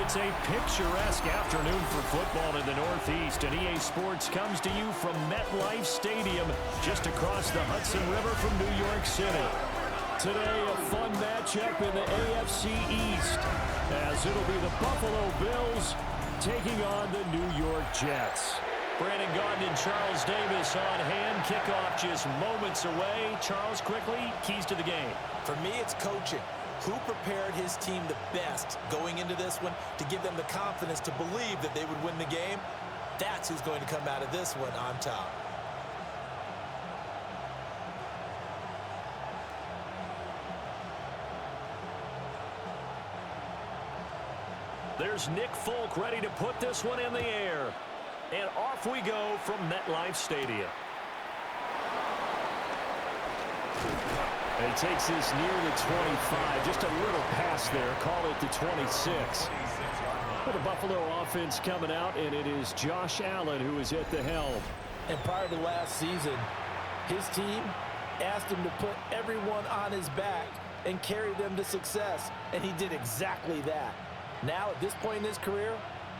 It's a picturesque afternoon for football in the Northeast, and EA Sports comes to you from MetLife Stadium, just across the Hudson River from New York City. Today, a fun matchup in the AFC East, as it'll be the Buffalo Bills taking on the New York Jets. Brandon Gaudin and Charles Davis on hand. Kickoff just moments away. Charles, quickly, keys to the game. For me, it's coaching. Who prepared his team the best going into this one to give them the confidence to believe that they would win the game? That's who's going to come out of this one on top. There's Nick Folk ready to put this one in the air. And off we go from MetLife Stadium. And he takes this near the 25. Just a little pass there. Call it the 26. But the Buffalo offense coming out, and it is Josh Allen who is at the helm. And prior to last season, his team asked him to put everyone on his back and carry them to success. And he did exactly that. Now, at this point in his career,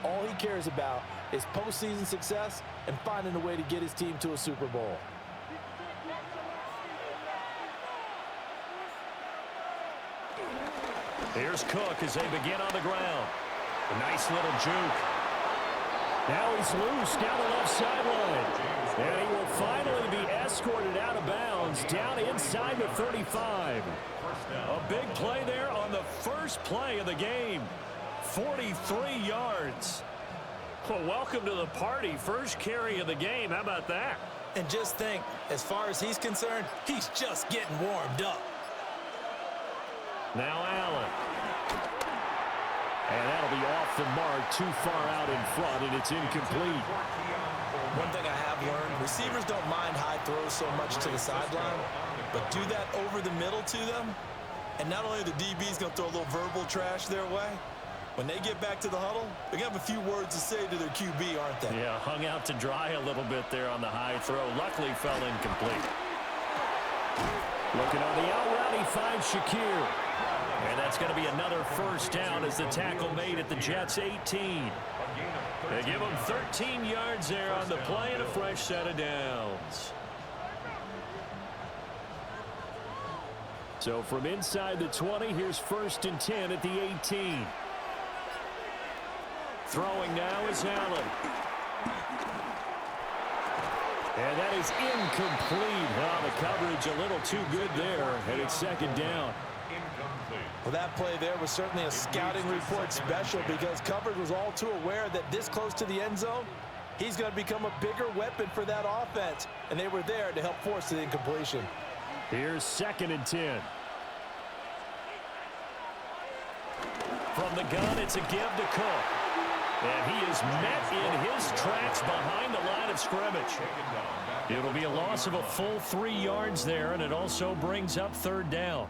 all he cares about is postseason success and finding a way to get his team to a Super Bowl. Here's Cook as they begin on the ground. A nice little juke. Now he's loose down the left sideline. And he will finally be escorted out of bounds down inside the 35. A big play there on the first play of the game. 43 yards. Well, welcome to the party. First carry of the game. How about that? And just think, as far as he's concerned, he's just getting warmed up. Now Allen. And that'll be off the mark, too far out in front, and it's incomplete. One thing I have learned, receivers don't mind high throws so much to the sideline, but do that over the middle to them, and not only are the DBs going to throw a little verbal trash their way, when they get back to the huddle, they're going to have a few words to say to their QB, aren't they? Yeah, hung out to dry a little bit there on the high throw. Luckily fell incomplete. Looking on the out route, he finds Shakir. And that's going to be another first down as the tackle made at the Jets' 18. They give him 13 yards there on the play and a fresh set of downs. So from inside the 20, here's 1st and 10 at the 18. Throwing now is Allen. And that is incomplete. Oh, the coverage a little too good there, and it's 2nd down. Well, that play there was certainly a scouting report special because coverage was all too aware that this close to the end zone, he's going to become a bigger weapon for that offense, and they were there to help force the incompletion. Here's 2nd and 10. From the gun, it's a give to Cook. And he is met in his tracks behind the line of scrimmage. It'll be a loss of a full 3 yards there, and it also brings up 3rd down.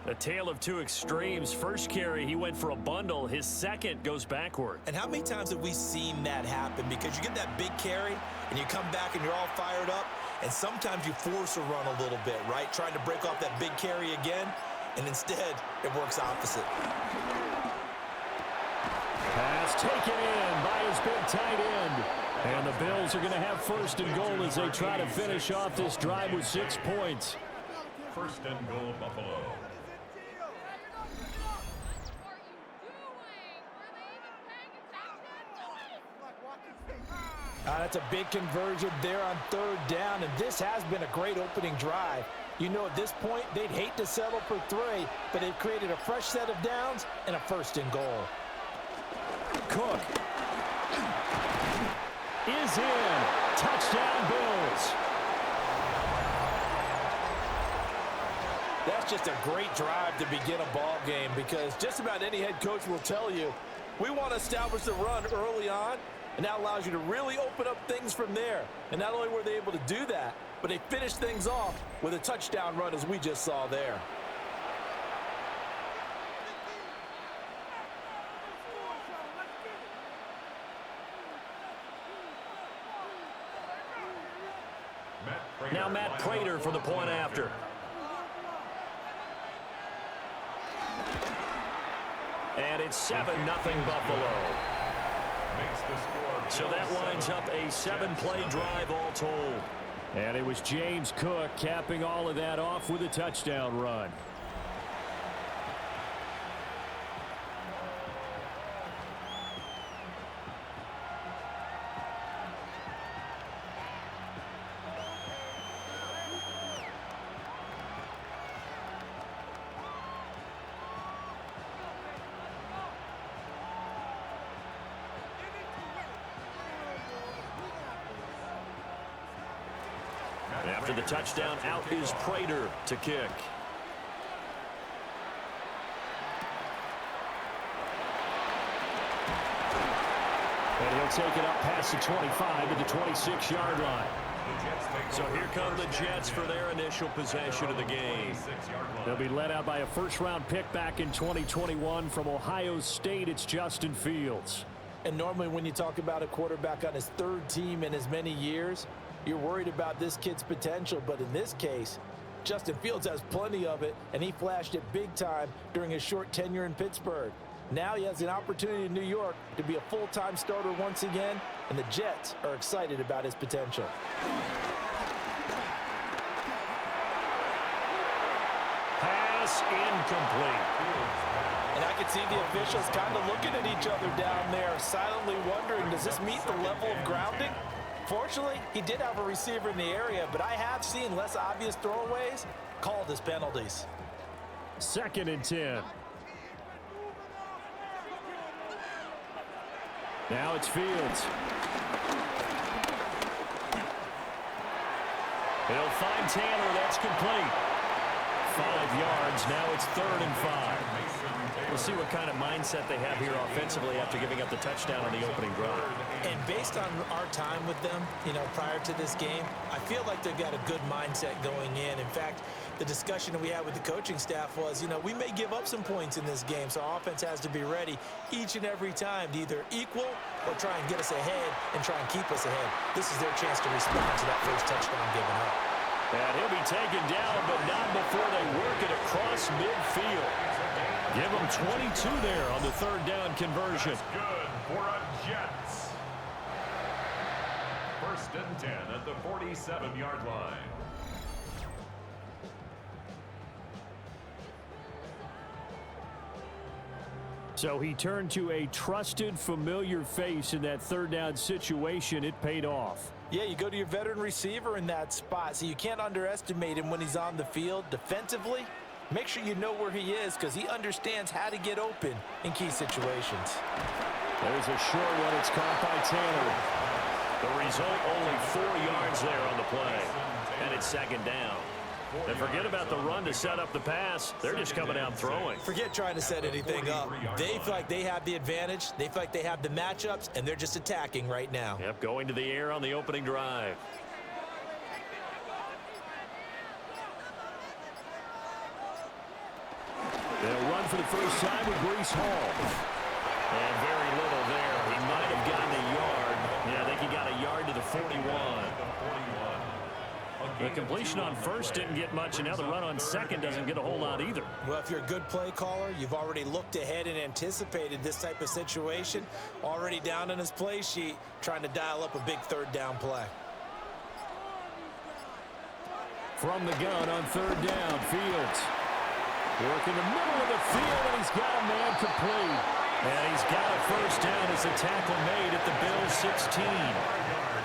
A tale of two extremes. First carry, he went for a bundle. His second goes backward. And how many times have we seen that happen? Because you get that big carry, and you come back and you're all fired up, and sometimes you force a run a little bit, right? Trying to break off that big carry again, and instead, it works opposite. Pass taken in by his big tight end. And the Bills are going to have 1st and goal as they try to finish off this drive with 6 points. 1st and goal, Buffalo. That's a big conversion there on 3rd down, and this has been a great opening drive. You know, at this point, they'd hate to settle for 3, but they've created a fresh set of downs and a 1st and goal. Cook is in. Touchdown, Bills. That's just a great drive to begin a ball game because just about any head coach will tell you, we want to establish the run early on, and that allows you to really open up things from there. And not only were they able to do that, but they finished things off with a touchdown run as we just saw there. Now Matt Prater for the point after. And it's 7-0 Buffalo. So that winds up a 7-play drive all told. And it was James Cook capping all of that off with a touchdown run. After the touchdown, out is Prater to kick. And he'll take it up past the 25 to the 26-yard line. So here come the Jets for their initial possession of the game. They'll be led out by a first-round pick back in 2021 from Ohio State. It's Justin Fields. And normally when you talk about a quarterback on his third team in as many years, you're worried about this kid's potential. But in this case, Justin Fields has plenty of it, and he flashed it big time during his short tenure in Pittsburgh. Now he has an opportunity in New York to be a full-time starter once again, and the Jets are excited about his potential. Pass incomplete. And I can see the officials kind of looking at each other down there, silently wondering, does this meet the level of grounding? Fortunately, he did have a receiver in the area, but I have seen less obvious throwaways called as penalties. 2nd and 10. Now it's Fields. He'll find Tanner. That's complete. 5 yards. Now it's 3rd and 5. We'll see what kind of mindset they have here offensively after giving up the touchdown on the opening drive. And based on our time with them, prior to this game, I feel like they've got a good mindset going in. In fact, the discussion that we had with the coaching staff was, we may give up some points in this game, so our offense has to be ready each and every time to either equal or try and get us ahead and try and keep us ahead. This is their chance to respond to that first touchdown given up. And he'll be taken down, but not before they work it across midfield. Give him 22 there on the 3rd down conversion. That's good for a Jets. 1st and 10 at the 47-yard line. So he turned to a trusted, familiar face in that 3rd down situation. It paid off. Yeah, you go to your veteran receiver in that spot, so you can't underestimate him when he's on the field defensively. Make sure you know where he is because he understands how to get open in key situations. There's a short one. It's caught by Tanner. The result, only 4 yards there on the play. And it's 2nd down. And forget about the run to set up the pass. They're just coming out throwing. Forget trying to set anything up. They feel like they have the advantage. They feel like they have the matchups, and they're just attacking right now. Yep, going to the air on the opening drive. They'll run for the first time with Breece Hall. And very little there. He might have gotten a yard. Yeah, I think he got a yard to the 41. The completion on 1st didn't get much, and now the run on 2nd doesn't get a whole lot either. Well, if you're a good play caller, you've already looked ahead and anticipated this type of situation. Already down on his play sheet, trying to dial up a big 3rd down play. From the gun on 3rd down, Fields. Work in the middle of the field, and he's got a man complete. And he's got a first down as a tackle made at the Bills' 16.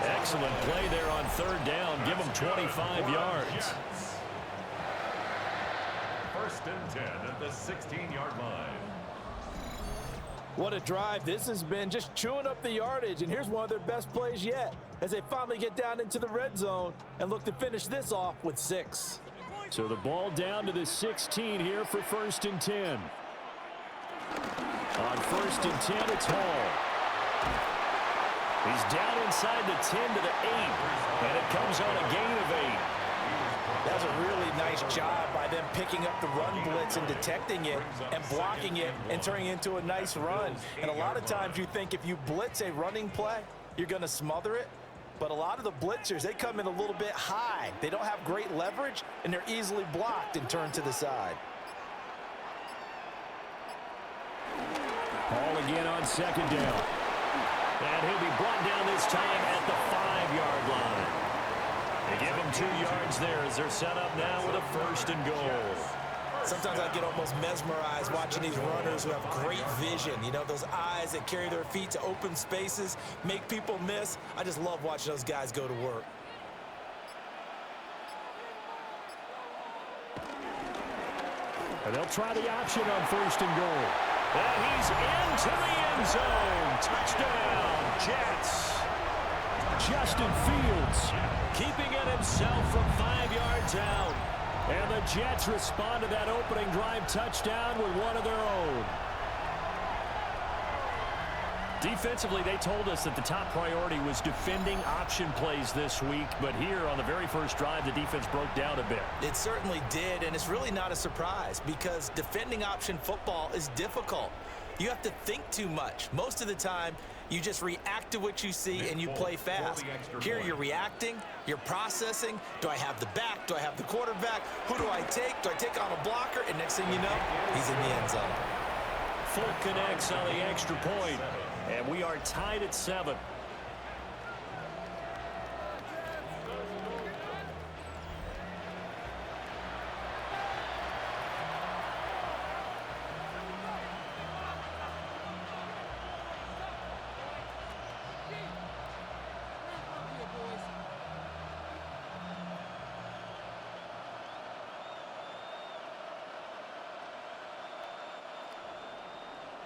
Excellent play there on 3rd down. Give him 25 yards. 1st and 10 at the 16-yard line. What a drive this has been, just chewing up the yardage. And here's one of their best plays yet as they finally get down into the red zone and look to finish this off with 6. So the ball down to the 16 here for 1st and 10. On 1st and 10, it's Hall. He's down inside the 10 to the 8, and it comes on a gain of 8. That's a really nice job by them picking up the run blitz and detecting it and blocking it and turning it into a nice run. And a lot of times you think if you blitz a running play, you're going to smother it. But a lot of the blitzers, they come in a little bit high. They don't have great leverage, and they're easily blocked and turned to the side. Ball again on second down. And he'll be brought down this time at the 5-yard line. They give him 2 yards there as they're set up now with a 1st and goal. Sometimes I get almost mesmerized watching these runners who have great vision. You know, those eyes that carry their feet to open spaces, make people miss. I just love watching those guys go to work. And they'll try the option on 1st and goal. And he's into the end zone. Touchdown, Jets. Justin Fields keeping it himself from 5 yards out. And the Jets respond to that opening drive touchdown with one of their own. Defensively, they told us that the top priority was defending option plays this week. But here on the very first drive, the defense broke down a bit. It certainly did, and it's really not a surprise because defending option football is difficult. You have to think too much. Most of the time, you just react to what you see and you play fast. Here you're reacting, you're processing. Do I have the back? Do I have the quarterback? Who do I take? Do I take on a blocker? And next thing you know, he's in the end zone. Folk connects on the extra point, and we are tied at 7.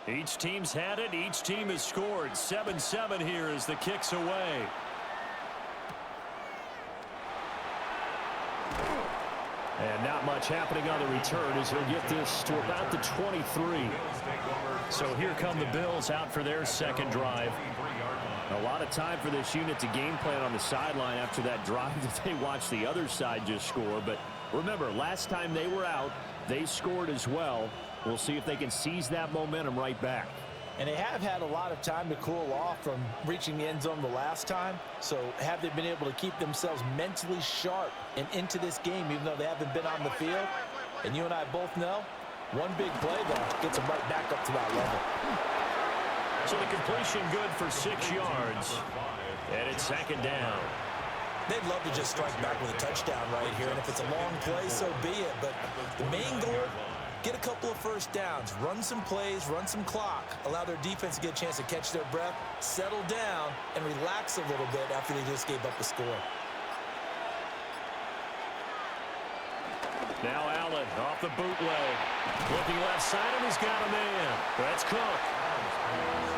Each team's had it. Each team has scored. 7-7 here as the kick's away. And not much happening on the return as he'll get this to about the 23. So here come the Bills out for their second drive. A lot of time for this unit to game plan on the sideline after that drive that they watched the other side just score. But remember, last time they were out, they scored as well. We'll see if they can seize that momentum right back. And they have had a lot of time to cool off from reaching the end zone the last time. So have they been able to keep themselves mentally sharp and into this game even though they haven't been on the field? And you and I both know one big play, though, gets them right back up to that level. So the completion good for 6 yards. And it's second down. They'd love to just strike back with a touchdown right here. And if it's a long play, so be it. But the main goal, get a couple of first downs, run some plays, run some clock, allow their defense to get a chance to catch their breath, settle down, and relax a little bit after they just gave up a score. Now Allen off the bootleg. Looking left side, and he's got a man. That's Cook.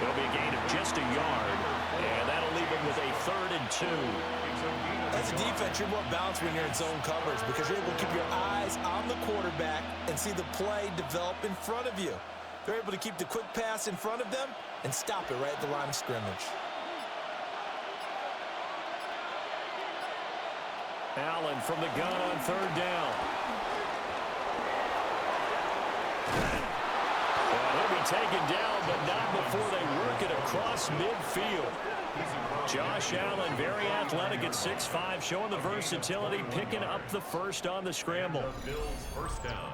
It'll be a gain of just a yard, and that'll leave him with a 3rd and 2. As a defense, you're more balanced when you're in zone coverage because you're able to keep your eyes on the quarterback and see the play develop in front of you. They're able to keep the quick pass in front of them and stop it right at the line of scrimmage. Allen from the gun on 3rd down. And he'll be taken down, but not before they work it across midfield. Josh Allen, very athletic at 6'5", showing the versatility, picking up the first on the scramble. Bills first down.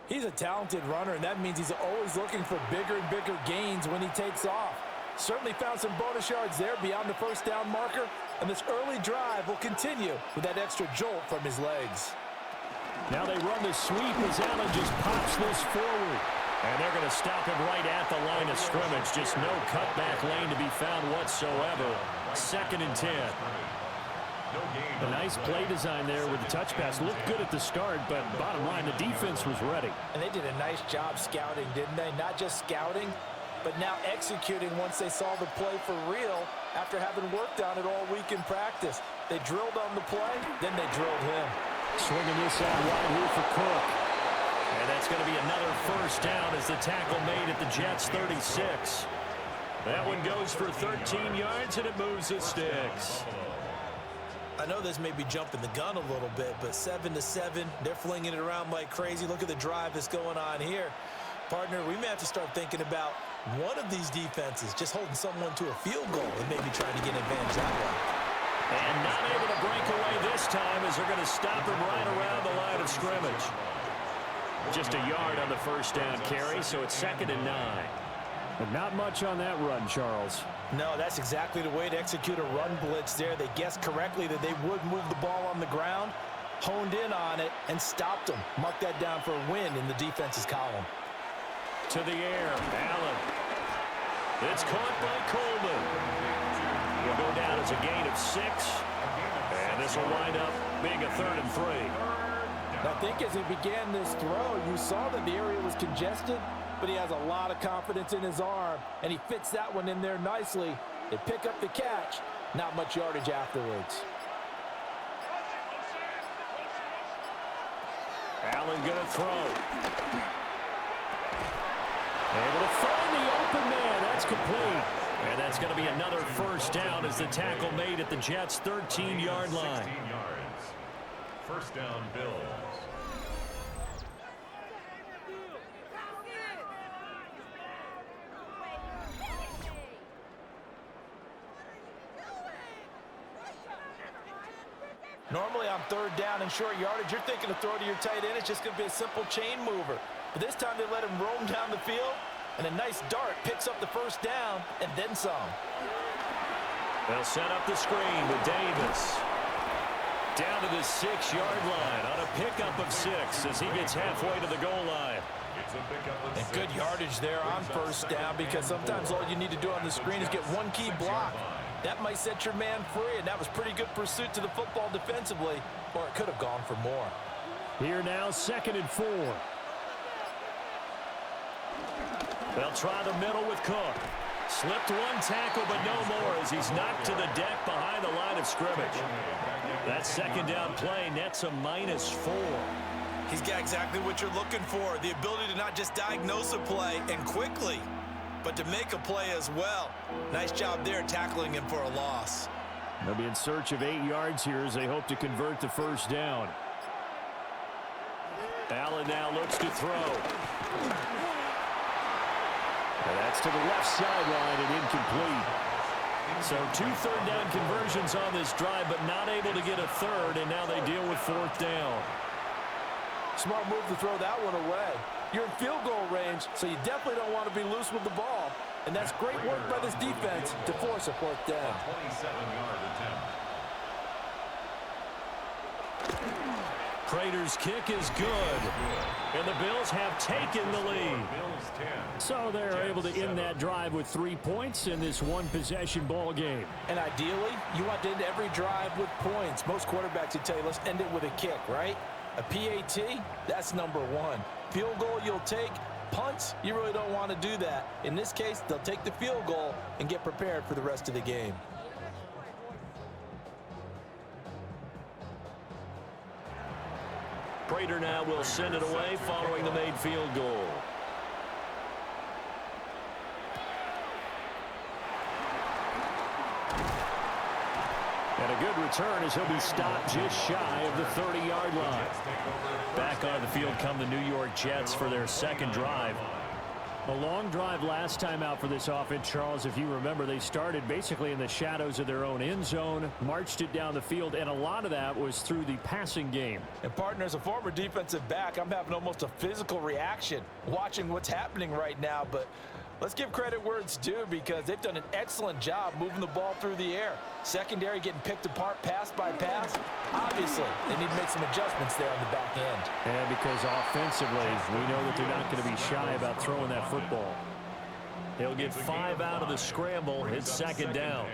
He's a talented runner, and that means he's always looking for bigger and bigger gains when he takes off. Certainly found some bonus yards there beyond the first down marker, and this early drive will continue with that extra jolt from his legs. Now they run the sweep as Allen just pops this forward. And they're going to stop him right at the line of scrimmage. Just no cutback lane to be found whatsoever. 2nd and 10. A nice play design there with the touch pass. Looked good at the start, but bottom line, the defense was ready. And they did a nice job scouting, didn't they? Not just scouting, but now executing once they saw the play for real after having worked on it all week in practice. They drilled on the play, then they drilled him. Swinging this out wide here for Cook. And that's going to be another first down as the tackle made at the Jets' 36. That one goes for 13 yards, and it moves the sticks. I know this may be jumping the gun a little bit, but 7-7, they're flinging it around like crazy. Look at the drive that's going on here. Partner, we may have to start thinking about one of these defenses just holding someone to a field goal and maybe trying to get an advantage that way. And not able to break away this time as they're going to stop him right around the line of scrimmage. Just a yard on the first down carry, so it's 2nd and 9. But not much on that run, Charles. No, that's exactly the way to execute a run blitz there. They guessed correctly that they would move the ball on the ground, honed in on it, and stopped them. Mark that down for a win in the defense's column. To the air, Allen. It's caught by Coleman. Will go down as a gain of 6. And this will wind up being a 3rd and 3. I think as he began this throw, you saw that the area was congested, but he has a lot of confidence in his arm, and he fits that one in there nicely. They pick up the catch. Not much yardage afterwards. Allen going to throw. Able to find the open man. That's complete. And that's going to be another first down as the tackle made at the Jets' 13-yard line. 16 yards. First down, Bills. Normally on 3rd down and short yardage, you're thinking to throw to your tight end. It's just going to be a simple chain mover. But this time they let him roam down the field, and a nice dart picks up the first down and then some. They'll set up the screen with Davis. Down to the 6-yard line on a pickup of 6 as he gets halfway to the goal line. And good yardage there on first down, because sometimes all you need to do on the screen is get one key block. That might set your man free, and that was pretty good pursuit to the football defensively, or it could have gone for more. Here now, 2nd and 4. They'll try the middle with Cook. Slipped one tackle, but no more as he's knocked to the deck behind the line of scrimmage. That 2nd down play nets a -4. He's got exactly what you're looking for, the ability to not just diagnose a play and quickly, but to make a play as well. Nice job there tackling him for a loss. They'll be in search of 8 yards here as they hope to convert the first down. Allen now looks to throw. And that's to the left sideline and incomplete. So 2 third-down conversions on this drive, but not able to get a third, and now they deal with 4th down. Smart move to throw that one away. You're in field goal range, so you definitely don't want to be loose with the ball. And that's great work by this defense to force a 4th down. 27-yard attempt. Prater's kick is good. And the Bills have taken the lead. So they're able to end that drive with 3 points in this one-possession ball game. And ideally, you want to end every drive with points. Most quarterbacks would tell you, let's end it with a kick, right? A PAT, that's number 1. Field goal you'll take. Punts, you really don't want to do that. In this case, they'll take the field goal and get prepared for the rest of the game. Prater now will send it away following the made field goal. And a good return as he'll be stopped just shy of the 30-yard line. Back on the field come the New York Jets for their 2nd drive. A long drive last time out for this offense, Charles. If you remember, they started basically in the shadows of their own end zone, marched it down the field, and a lot of that was through the passing game. And partner, as a former defensive back, I'm having almost a physical reaction watching what's happening right now. But let's give credit where it's due, because they've done an excellent job moving the ball through the air. Secondary getting picked apart pass by pass. Obviously, they need to make some adjustments there on the back end. And because offensively, we know that they're not going to be shy about throwing that football. They'll get 5 out of the scramble. It's 2nd down.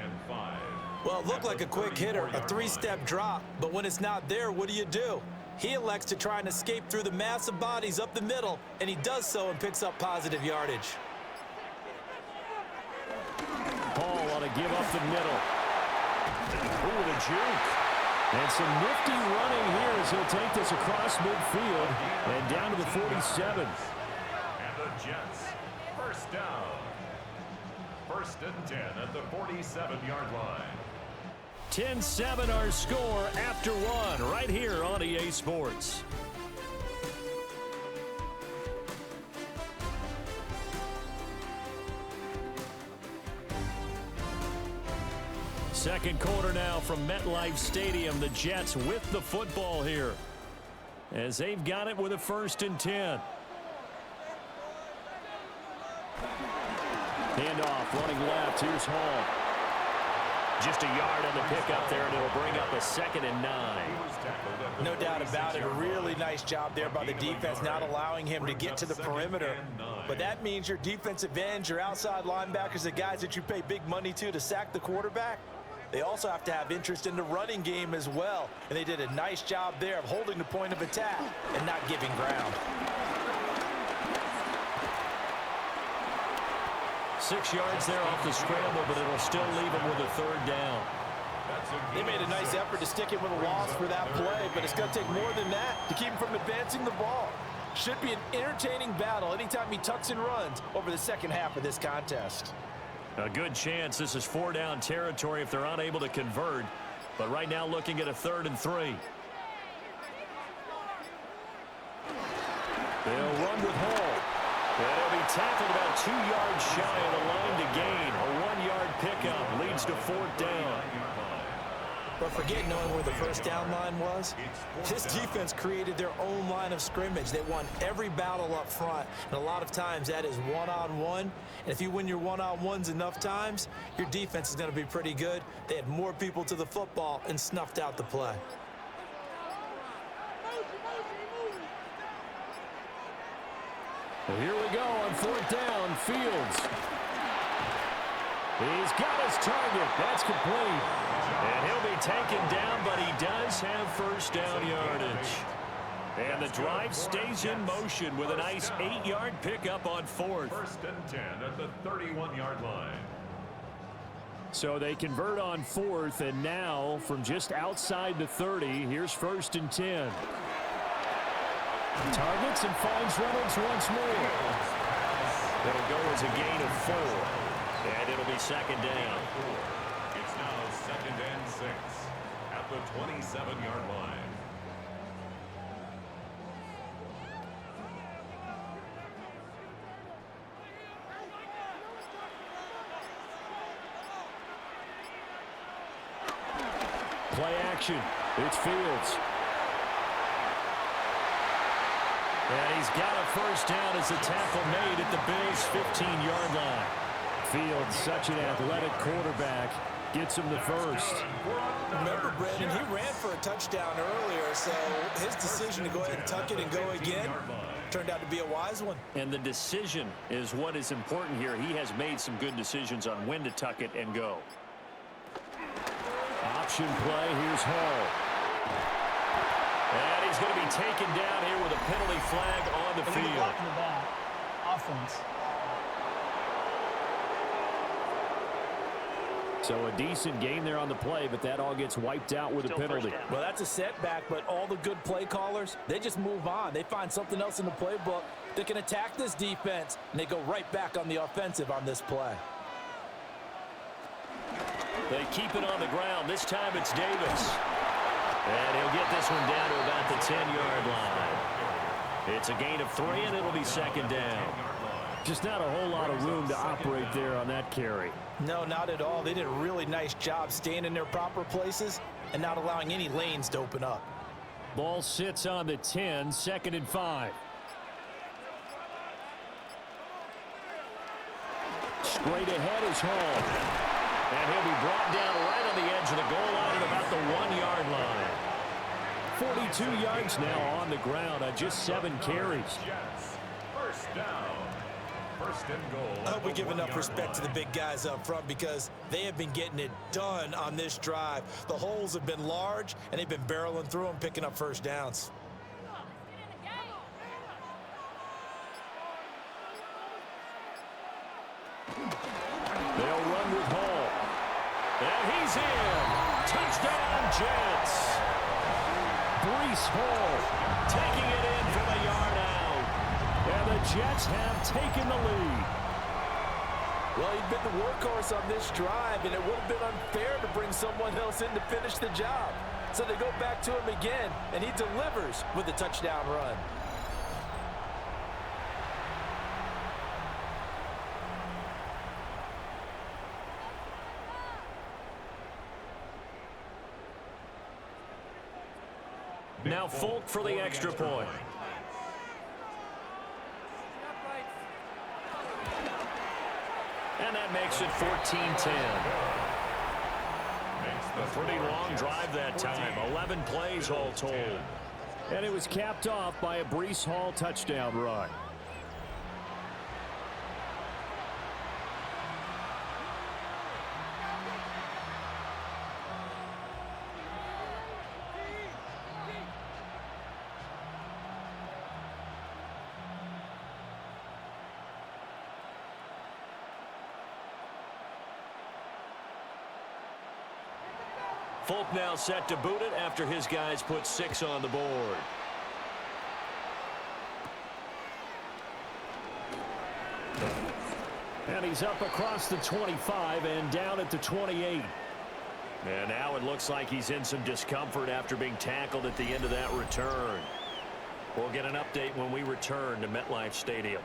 Well, it looked like a quick hitter, a 3-step drop, but when it's not there, what do? He elects to try and escape through the massive bodies up the middle, and he does so and picks up positive yardage. Paul on a give up the middle. Ooh, the juke. And some nifty running here as he'll take this across midfield and down to the 47. And the Jets, first down. 1st and 10 at the 47-yard line. 10-7 our score after 1 right here on EA Sports. Second quarter now from MetLife Stadium. The Jets with the football here as they've got it with a 1st and 10. Handoff, running left. Here's Hall. Just a yard on the pickup there, and it'll bring up a 2nd and 9. No doubt about it. A really nice job there by the defense, not allowing him to get to the perimeter. But that means your defensive ends, your outside linebackers, the guys that you pay big money to sack the quarterback, they also have to have interest in the running game as well. And they did a nice job there of holding the point of attack and not giving ground. 6 yards there off the scramble, but it'll still leave him with a 3rd down. They made a nice effort to stick it with a loss for that play, but it's going to take more than that to keep him from advancing the ball. Should be an entertaining battle anytime he tucks and runs over the second half of this contest. A good chance this is 4-down territory if they're unable to convert, but right now looking at a 3rd and 3. They'll run with Hall. And he'll be tackled about 2 yards shy of the line to gain. A 1-yard pickup leads to 4th down. But forget knowing where the first down line was. This defense created their own line of scrimmage. They won every battle up front, and a lot of times that is one-on-one. And if you win your one-on-ones enough times, your defense is going to be pretty good. They had more people to the football and snuffed out the play. Well, here we go on 4th down. Fields. He's got his target. That's complete. And he'll be taken down, but he does have 1st down yardage. And the drive stays in motion with a nice 8-yard pickup on 4th. 1st and 10 at the 31-yard line. So they convert on 4th, and now from just outside the 30, here's 1st and 10. Targets and finds Reynolds once more. It'll go as a gain of 4, and it'll be 2nd down. It's now 2nd and 6 at the 27-yard line. Play action. It's Fields. And he's got a 1st down as the tackle made at the Bills' 15-yard line. Fields, such an athletic quarterback, gets him the 1st. Remember, Brandon, he ran for a touchdown earlier, so his decision to go ahead and tuck it and go again turned out to be a wise one. And the decision is what is important here. He has made some good decisions on when to tuck it and go. Option play. Here's Hall. And he's going to be taken down here with a penalty flag on the field. Offense. So a decent gain there on the play, but that all gets wiped out with a penalty. Well, that's a setback, but all the good play callers, they just move on. They find something else in the playbook that can attack this defense, and they go right back on the offensive on this play. They keep it on the ground. This time it's Davis. And he'll get this one down to about the 10-yard line. It's a gain of 3, and it'll be 2nd down. Just not a whole lot of room to operate there on that carry. No, not at all. They did a really nice job staying in their proper places and not allowing any lanes to open up. Ball sits on the 10, 2nd and 5. Straight ahead is Hall. And he'll be brought down right on the edge of the goal line at about the 1-yard line. 42 yards now on the ground on just 7 carries. Jets, 1st down. 1st and goal. I hope we give enough respect to the big guys up front because they have been getting it done on this drive. The holes have been large, and they've been barreling through them, picking up 1st downs. They'll run with Hall. And he's in. Touchdown, Jets. Breece Hall taking it in from a yard out. And the Jets have taken the lead. Well, he'd been the workhorse on this drive, and it would have been unfair to bring someone else in to finish the job. So they go back to him again, and he delivers with a touchdown run. Now Folk for the extra point. And that makes it 14-10. A pretty long drive that time. 11 plays all told. And it was capped off by a Breece Hall touchdown run. Folk now set to boot it after his guys put 6 on the board. And he's up across the 25 and down at the 28. And now it looks like he's in some discomfort after being tackled at the end of that return. We'll get an update when we return to MetLife Stadium.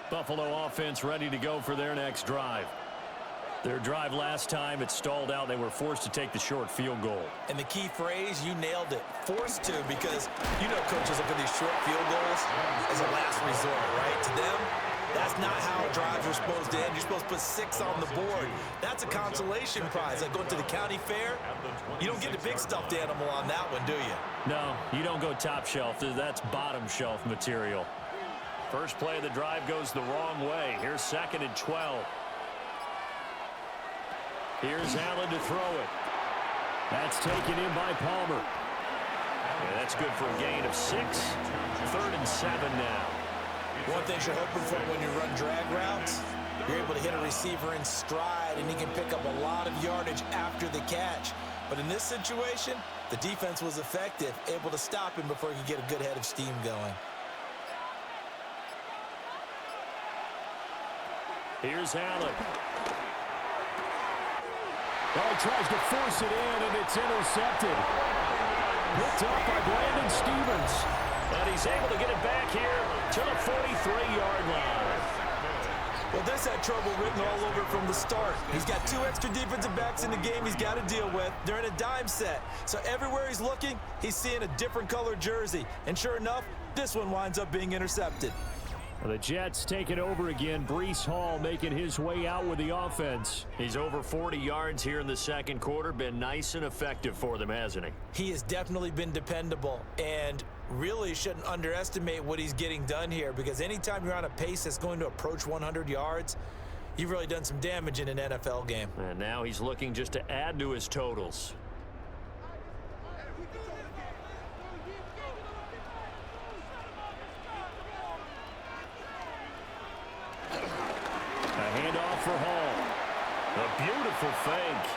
Buffalo offense ready to go for their next drive. Their drive last time, it stalled out. They were forced to take the short field goal. And the key phrase, you nailed it. Forced to, because you know coaches look at these short field goals as a last resort, right? To them, that's not how drives are supposed to end. You're supposed to put 6 on the board. That's a consolation prize. Like going to the county fair, you don't get the big stuffed animal on that one, do you? No, you don't go top shelf. That's bottom shelf material. First play of the drive goes the wrong way. Here's 2nd and 12. Here's Allen to throw it. That's taken in by Palmer. Yeah, that's good for a gain of 6. 3rd and 7 now. One thing you're hoping for when you run drag routes, you're able to hit a receiver in stride, and he can pick up a lot of yardage after the catch. But in this situation, the defense was effective, able to stop him before he could get a good head of steam going. Here's Allen. Oh, he tries to force it in, and it's intercepted. Picked up by Brandon Stevens. And he's able to get it back here to the 43-yard line. Well, this had trouble written all over from the start. He's got 2 extra defensive backs in the game he's got to deal with. They're in a dime set. So everywhere he's looking, he's seeing a different color jersey. And sure enough, this one winds up being intercepted. The Jets take it over again. Breece Hall making his way out with the offense. He's over 40 yards here in the second quarter. Been nice and effective for them, hasn't he? He has definitely been dependable, and really shouldn't underestimate what he's getting done here, because anytime you're on a pace that's going to approach 100 yards, you've really done some damage in an NFL game. And now he's looking just to add to his totals. For Hall. A beautiful fake.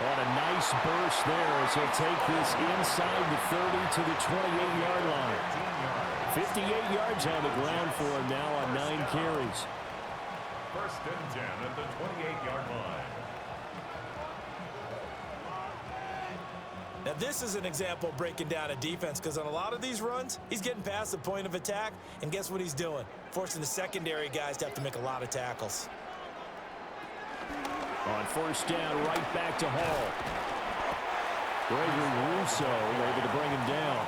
And a nice burst there as he'll take this inside the 30 to the 28-yard line. 58 yards on the ground for him now on 9 carries. 1st and 10 at the 28-yard line. Now this is an example of breaking down a defense, because on a lot of these runs, he's getting past the point of attack, and guess what he's doing? Forcing the secondary guys to have to make a lot of tackles. On 1st down, right back to Hall. Gregory Rousseau able to bring him down.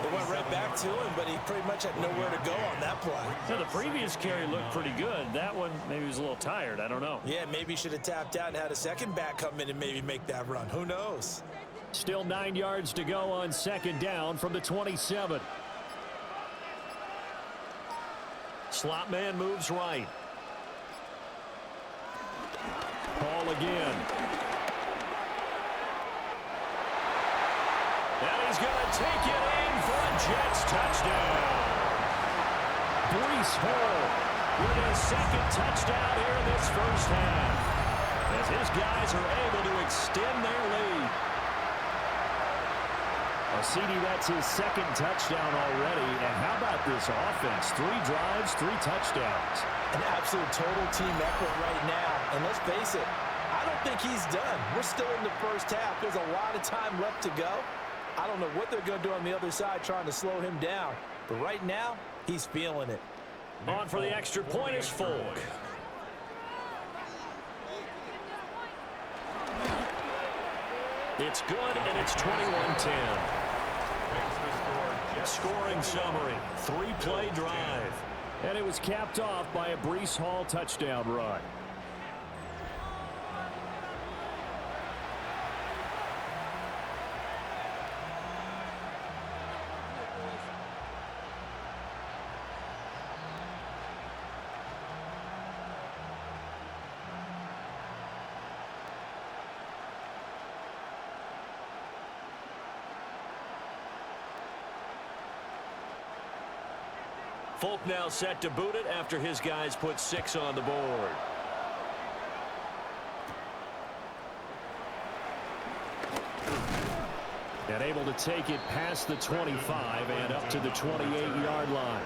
They went right back to him, but he pretty much had nowhere to go on that play. Now, the previous carry looked pretty good. That one, maybe he was a little tired. I don't know. Yeah, maybe he should have tapped out and had a second back come in and maybe make that run. Who knows? Still 9 yards to go on 2nd down from the 27. Slot man moves right. Hall again. And he's going to take it in for a Jets touchdown. Breece Hall with his 2nd touchdown here in this first half, as his guys are able to extend their lead. CD, that's his 2nd touchdown already. And how about this offense? 3 drives, 3 touchdowns. An absolute total team effort right now. And let's face it, I I don't think he's done. We're still in the first half. There's a lot of time left to go. I don't know what they're going to do on the other side trying to slow him down. But right now, he's feeling it. On for the extra point is Folk. It's good, and it's 21-10. Scoring summary, 3-play drive. And it was capped off by a Breece Hall touchdown run. Folk now set to boot it after his guys put 6 on the board. And able to take it past the 25 and up to the 28-yard line.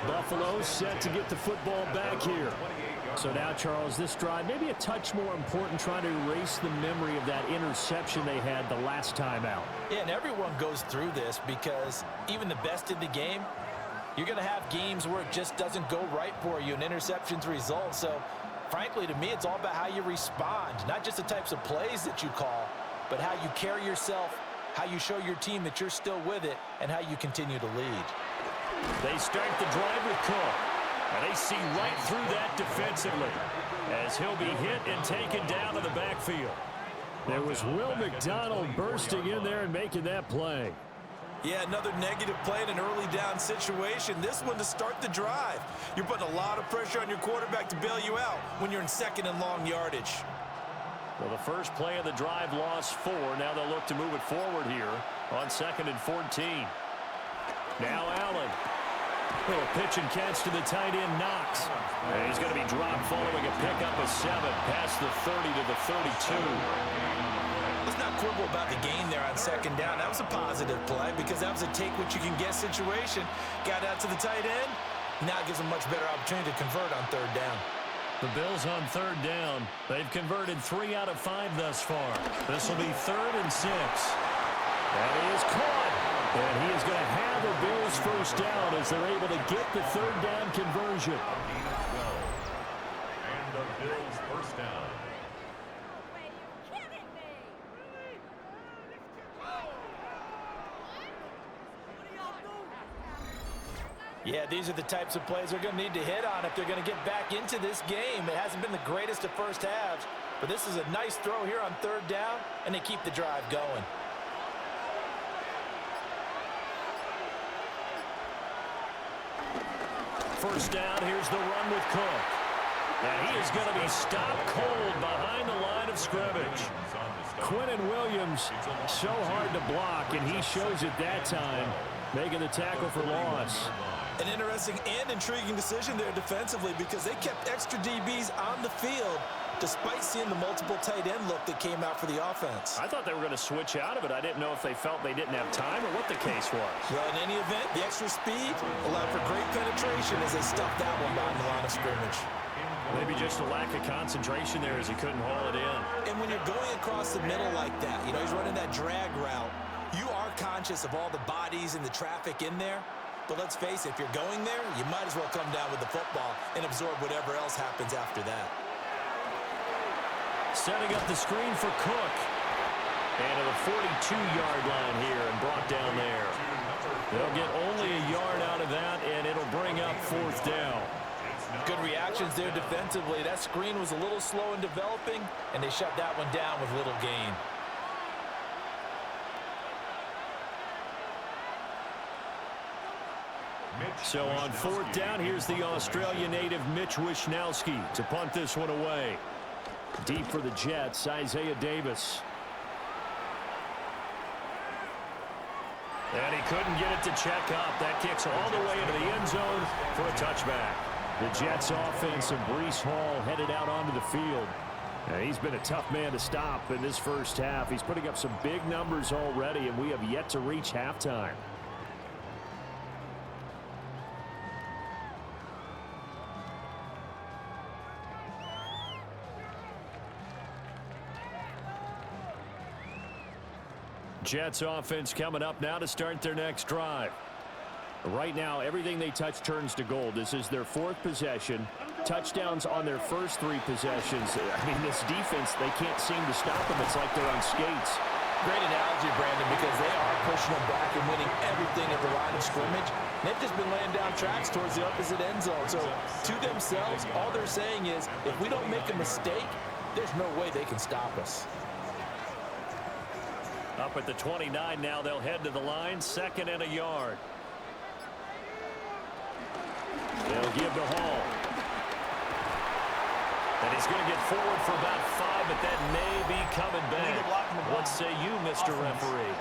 Buffalo set to get the football back here. So now, Charles, this drive maybe a touch more important, trying to erase the memory of that interception they had the last time out. Yeah, and everyone goes through this because even the best in the game, you're going to have games where it just doesn't go right for you and interceptions result. So, frankly, to me, it's all about how you respond, not just the types of plays that you call, but how you carry yourself, how you show your team that you're still with it, and how you continue to lead. They start the drive with Cook, and they see right through that defensively as he'll be hit and taken down to the backfield. There was Will McDonald bursting in there and making that play. Yeah, another negative play in an early down situation. This one to start the drive. You're putting a lot of pressure on your quarterback to bail you out when you're in second and long yardage. Well, the first play of the drive lost 4. Now they'll look to move it forward here on 2nd and 14. Now Allen. Little pitch and catch to the tight end, Knox. And he's going to be dropped following a pickup of 7 past the 30 to the 32. Let's not quibble about the gain there on 2nd down. That was a positive play because that was a take-what-you-can-get situation. Got out to the tight end. Now gives them much better opportunity to convert on 3rd down. The Bills on 3rd down. They've converted 3 out of 5 thus far. This will be 3rd and 6. That is caught. And he is going to have the Bills first down as they're able to get the 3rd down conversion. And the Bills first down. Yeah, these are the types of plays they're going to need to hit on if they're going to get back into this game. It hasn't been the greatest of first halves, but this is a nice throw here on 3rd down, and they keep the drive going. First down, here's the run with Cook. And he is going to be stopped cold behind the line of scrimmage. Quinnen Williams, so hard to block, and he shows it that time, making the tackle for loss. An interesting and intriguing decision there defensively because they kept extra DBs on the field despite seeing the multiple tight end look that came out for the offense. I thought they were going to switch out of it. I didn't know if they felt they didn't have time or what the case was. Well, in any event, the extra speed allowed for great penetration as they stuffed that one behind the line of scrimmage. Maybe just a lack of concentration there as he couldn't haul it in. And when you're going across the middle like that, you know, he's running that drag route, you are conscious of all the bodies and the traffic in there. But let's face it, if you're going there, you might as well come down with the football and absorb whatever else happens after that. Setting up the screen for Cook. And to the 42-yard line here and brought down there. They'll get only a yard out of that, and it'll bring up 4th down. Good reactions there defensively. That screen was a little slow in developing, and they shut that one down with little gain. So on 4th down, here's the Australian native Mitch Wishnowsky to punt this one away. Deep for the Jets, Isaiah Davis. And he couldn't get it to check up. That kicks all the way into the end zone for a touchback. The Jets offense and Breece Hall headed out onto the field. And he's been a tough man to stop in this first half. He's putting up some big numbers already, and we have yet to reach halftime. Jets offense coming up now to start their next drive. Right now, everything they touch turns to gold. This is their 4th possession. Touchdowns on their first 3 possessions. I mean, this defense, they can't seem to stop them. It's like they're on skates. Great analogy, Brandon, because they are pushing them back and winning everything at the line of scrimmage. They've just been laying down tracks towards the opposite end zone. So to themselves, all they're saying is, if we don't make a mistake, there's no way they can stop us. Up at the 29 now, they'll head to the line, 2nd and a yard. They'll give to Hall. And he's going to get forward for about 5, but that may be coming back. What say you, Mr. Referee?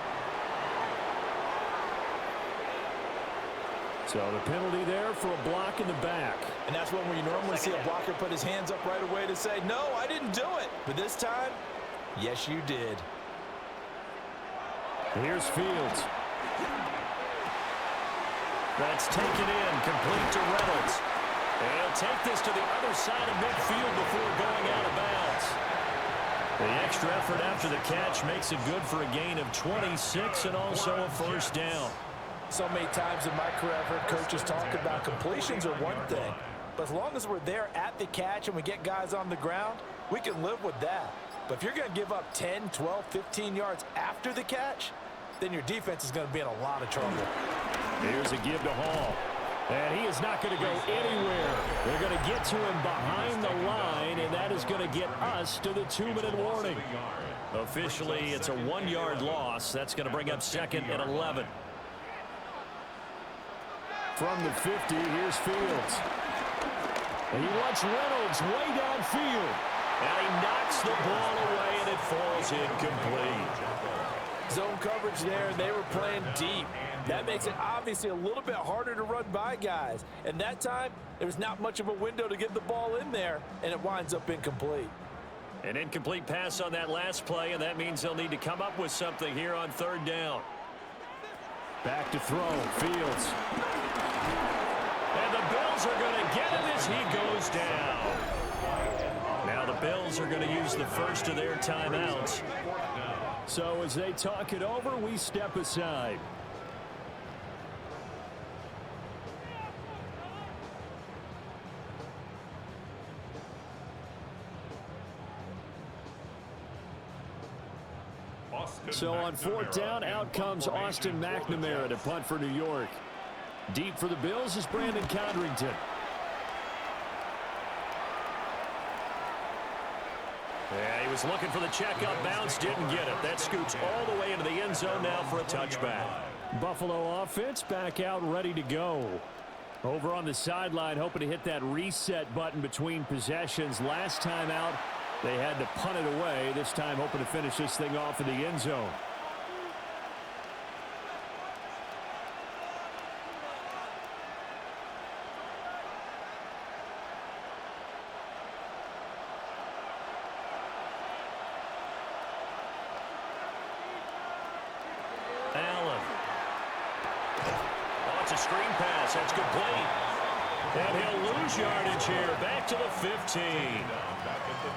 So the penalty there for a block in the back. And that's when we normally see a blocker put his hands up right away to say, no, I didn't do it. But this time, yes, you did. Here's Fields. That's taken in, complete to Reynolds. And he'll take this to the other side of midfield before going out of bounds. The extra effort after the catch makes it good for a gain of 26 and also a first down. So many times in my career, I've heard coaches talk about completions are one thing. But as long as we're there at the catch and we get guys on the ground, we can live with that. But if you're going to give up 10, 12, 15 yards after the catch, then your defense is going to be in a lot of trouble. Here's a give to Hall. And he is not going to go anywhere. They're going to get to him behind the line, and that is going to get us to the 2-minute warning. Officially, it's a 1-yard loss. That's going to bring up 2nd and 11. From the 50, here's Fields. And he wants Reynolds way downfield. And he knocks the ball away, and it falls incomplete. Zone coverage there, and they were playing deep. That makes it obviously a little bit harder to run by guys. And that time, there was not much of a window to get the ball in there, and it winds up incomplete. An incomplete pass on that last play, and that means they'll need to come up with something here on 3rd down. Back to throw, Fields. And the Bills are going to get him as he goes down. Now the Bills are going to use the first of their timeouts. So as they talk it over, we step aside. So on 4th down, out comes Austin McNamara to punt for New York. Deep for the Bills is Brandon Codrington. Yeah, he was looking for the check up bounce, didn't get it. That scoots all the way into the end zone now for a touchback. Buffalo offense back out ready to go. Over on the sideline, hoping to hit that reset button between possessions. Last time out, they had to punt it away. This time hoping to finish this thing off in the end zone. Allen. Oh, it's a screen pass. That's complete. And he'll lose yardage here. Back to the 15.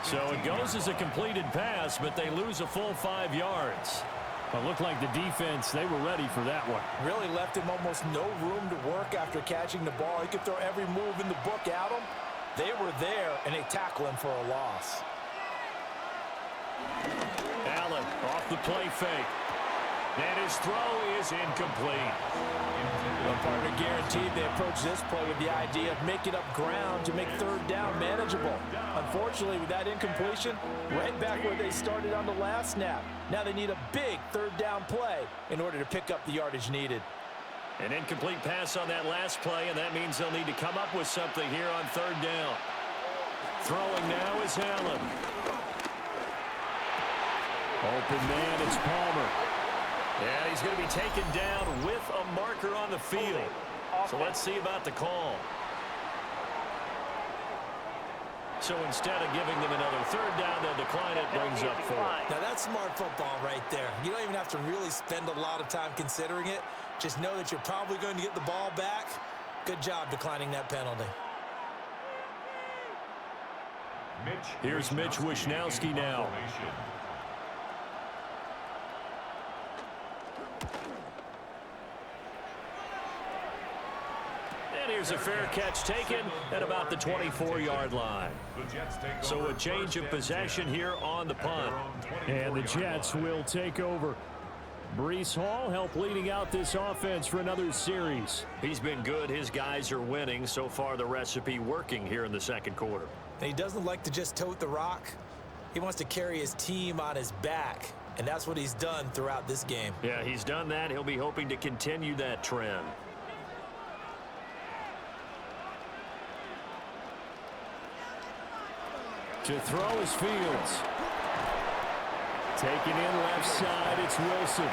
So it goes as a completed pass, but they lose a full 5 yards. It looked like the defense, they were ready for that one. Really left him almost no room to work after catching the ball. He could throw every move in the book at him. They were there, and they tackle him for a loss. Allen off the play fake. And his throw is incomplete. Well, partner guaranteed they approach this play with the idea of making up ground to make 3rd down manageable. Unfortunately, with that incompletion, right back where they started on the last snap. Now they need a big 3rd down play in order to pick up the yardage needed. An incomplete pass on that last play, and that means they'll need to come up with something here on 3rd down. Throwing now is Allen. Open man, it's Palmer. Yeah, he's going to be taken down with a marker on the field. So let's see about the call. So instead of giving them another 3rd down, they'll decline it, brings up 4th. Now that's smart football right there. You don't even have to really spend a lot of time considering it. Just know that you're probably going to get the ball back. Good job declining that penalty. Here's Mitch Wishnowsky now. And here's a fair catch taken at about the 24-yard line. So a change of possession here on the punt. And the Jets will take over. Breece Hall helped leading out this offense for another series. He's been good. His guys are winning. So far, the recipe working here in the second quarter. And he doesn't like to just tote the rock. He wants to carry his team on his back, and that's what he's done throughout this game. Yeah, he's done that. He'll be hoping to continue that trend. To throw is Fields. Taken in left side, it's Wilson.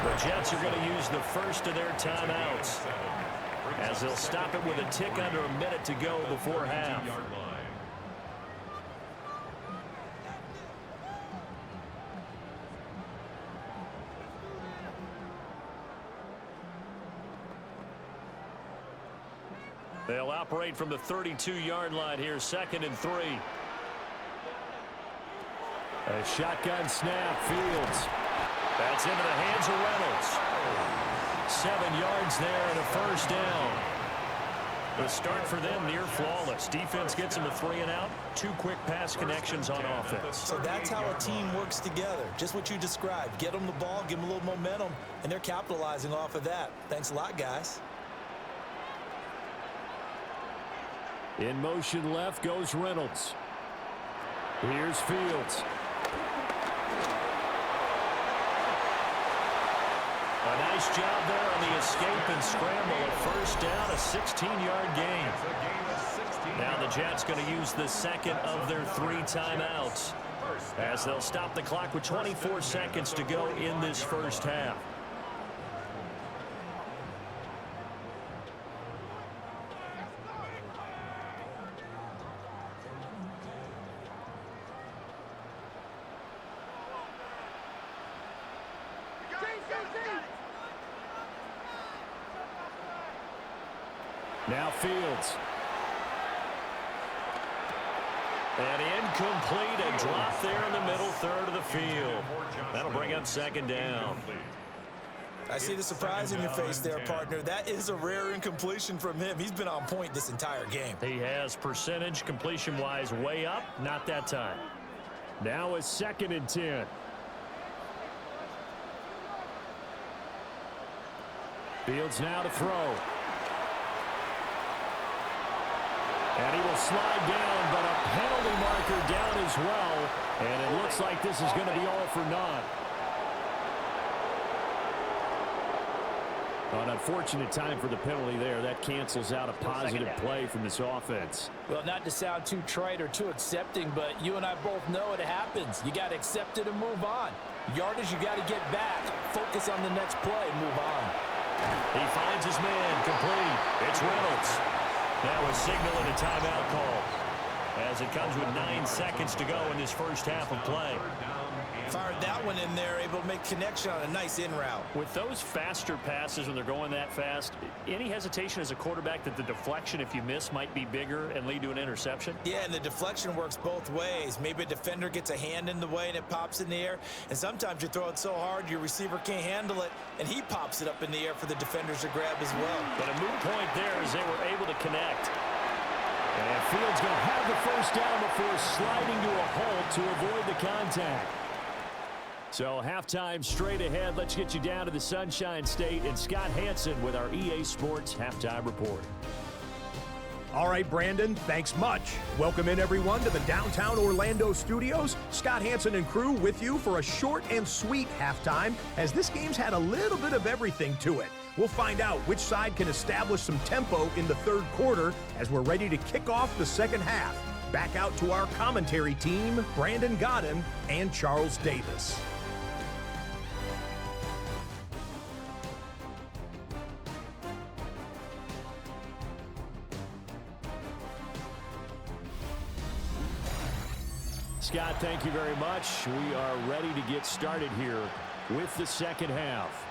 The Jets are going to use the first of their timeouts, as they'll stop it with a tick under a minute to go before half. They'll operate from the 32-yard line here, 2nd and 3. A shotgun snap, Fields. That's into the hands of Reynolds. 7 yards there and a first down. The start for them near flawless. Defense gets them a 3-and-out. 2 quick pass connections on offense. So that's how a team works together. Just what you described. Get them the ball, give them a little momentum, and they're capitalizing off of that. Thanks a lot, guys. In motion left goes Reynolds. Here's Fields. A nice job there on the escape and scramble. A first down, a 16-yard gain. Now the Jets going to use the second of their 3 timeouts, as they'll stop the clock with 24 seconds to go in this first half. Now Fields. And incomplete, a drop there in the middle third of the field. That'll bring up 2nd down. I see the surprise in your face there, partner. That is a rare incompletion from him. He's been on point this entire game. He has percentage completion-wise way up, not that time. Now a 2nd and 10. Fields now to throw. And he will slide down, but a penalty marker down as well. And it looks like this is going to be all for naught. An unfortunate time for the penalty there. That cancels out a positive play from this offense. Well, not to sound too trite or too accepting, but you and I both know it happens. You got to accept it and move on. Yardage, you got to get back. Focus on the next play and move on. He finds his man, complete. It's Reynolds. Now a signal and a timeout call, as it comes with 9 seconds to go in this first half of play. Fired that one in there, able to make connection on a nice in route. With those faster passes when they're going that fast, any hesitation as a quarterback that the deflection, if you miss, might be bigger and lead to an interception? Yeah, and the deflection works both ways. Maybe a defender gets a hand in the way and it pops in the air, and sometimes you throw it so hard your receiver can't handle it, and he pops it up in the air for the defenders to grab as well. But a moot point there as they were able to connect. And Fields going to have the first down before sliding to a halt to avoid the contact. So halftime straight ahead. Let's get you down to the Sunshine State and Scott Hansen with our EA Sports Halftime Report. All right, Brandon, thanks much. Welcome in, everyone, to the downtown Orlando studios. Scott Hansen and crew with you for a short and sweet halftime, as this game's had a little bit of everything to it. We'll find out which side can establish some tempo in the third quarter as we're ready to kick off the second half. Back out to our commentary team, Brandon Godden and Charles Davis. Scott, thank you very much. We are ready to get started here with the second half.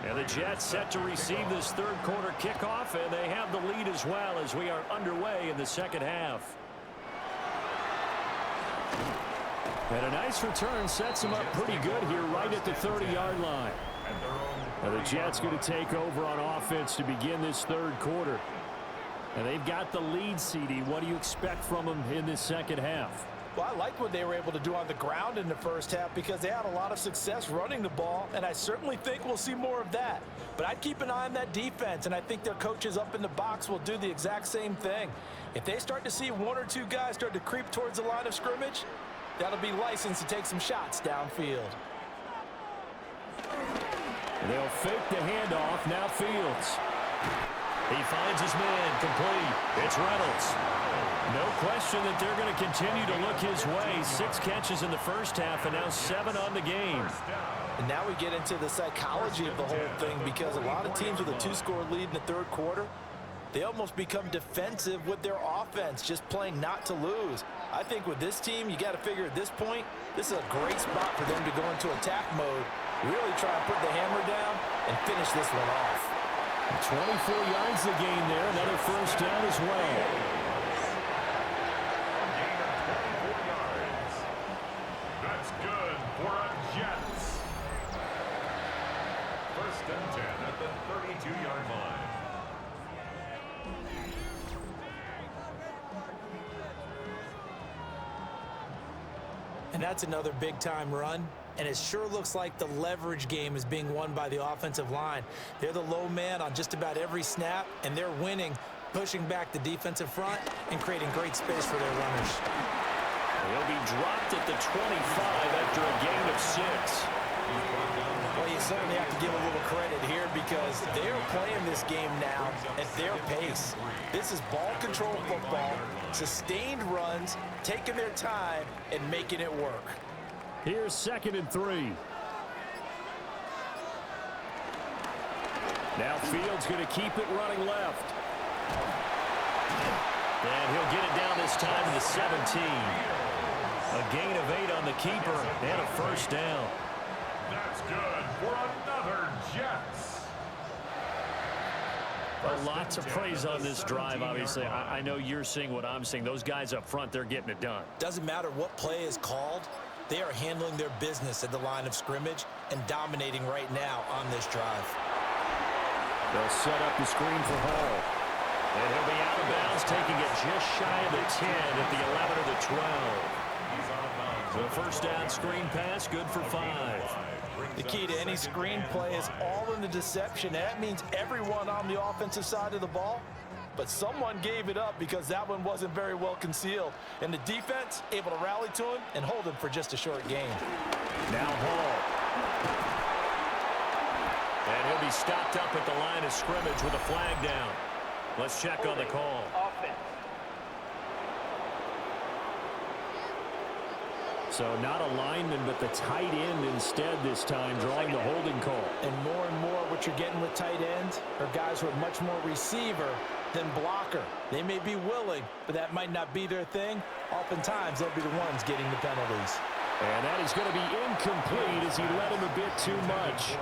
And the Jets set to receive this third quarter kickoff, and they have the lead as well as we are underway in the second half. And a nice return sets them up pretty good here right at the 30-yard line. Now the Jets going to take over on offense to begin this third quarter. And they've got the lead, CD. What do you expect from them in this second half? Well, I like what they were able to do on the ground in the first half because they had a lot of success running the ball, and I certainly think we'll see more of that. But I'd keep an eye on that defense, and I think their coaches up in the box will do the exact same thing. If they start to see one or two guys start to creep towards the line of scrimmage, that'll be licensed to take some shots downfield. They'll fake the handoff. Now Fields. He finds his man complete. It's Reynolds. No question that they're going to continue to look his way. 6 catches in the first half and now 7 on the game. And now we get into the psychology of the whole thing because a lot of teams with a 2-score lead in the third quarter, they almost become defensive with their offense, just playing not to lose. I think with this team, you got to figure at this point, this is a great spot for them to go into attack mode, really try and put the hammer down and finish this one off. 24 yards the gain there. Another first down as well. That's good for a Jets. First and 10 at the 32-yard line. And that's another big-time run. And it sure looks like the leverage game is being won by the offensive line. They're the low man on just about every snap, and they're winning, pushing back the defensive front and creating great space for their runners. He'll be dropped at the 25 after a gain of 6. Well, you certainly have to give a little credit here because they're playing this game now at their pace. This is ball control football, sustained runs, taking their time, and making it work. Here's 2nd and 3. Now Fields going to keep it running left. And he'll get it down this time to the 17. A gain of 8 on the keeper and a first down. That's good for another Jets. A lot to praise on this drive, obviously. I know you're seeing what I'm seeing. Those guys up front, they're getting it done. Doesn't matter what play is called. They are handling their business at the line of scrimmage and dominating right now on this drive. They'll set up the screen for Hall. And he'll be out of bounds, taking it just shy of the 10 at the 11 or the 12. So a first down screen pass, good for 5. The key to any screen play is all in the deception. That means everyone on the offensive side of the ball. But someone gave it up because that one wasn't very well concealed. And the defense able to rally to him and hold him for just a short gain. Now Hall. And he'll be stopped up at the line of scrimmage with a flag down. Let's check on the call. So not a lineman, but the tight end instead this time, drawing the holding call. And more what you're getting with tight ends are guys who are much more receiver than blocker. They may be willing, but that might not be their thing. Oftentimes, they'll be the ones getting the penalties. And that is going to be incomplete as he led him a bit too much.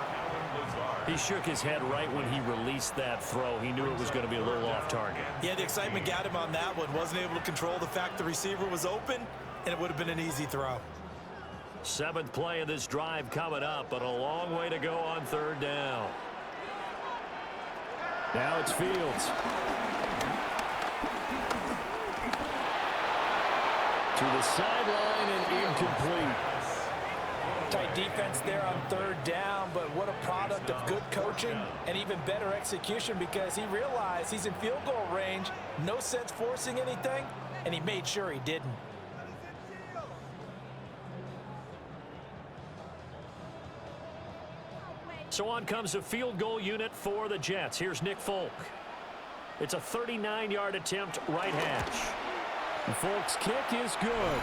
He shook his head right when he released that throw. He knew it was going to be a little off target. Yeah, the excitement got him on that one. Wasn't able to control the fact the receiver was open, and it would have been an easy throw. 7th play of this drive coming up, but a long way to go on 3rd down. Now it's Fields. To the sideline and incomplete. Tight defense there on 3rd down, but what a product of good coaching and even better execution because he realized he's in field goal range, no sense forcing anything, and he made sure he didn't. So on comes a field goal unit for the Jets. Here's Nick Folk. It's a 39-yard attempt, right hash. Folk's kick is good.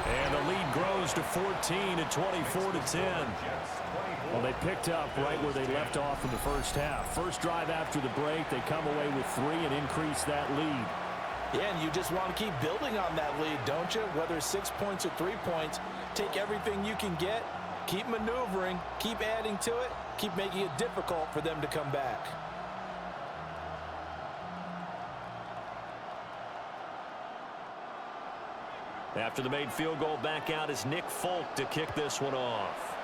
And the lead grows to 14 at 24-10. Well, they picked up right where they left off in the first half. First drive after the break, they come away with 3 and increase that lead. Yeah, and you just want to keep building on that lead, don't you? Whether it's 6 points or 3 points, take everything you can get, keep maneuvering, keep adding to it, keep making it difficult for them to come back. After the made field goal, back out is Nick Folk to kick this one off.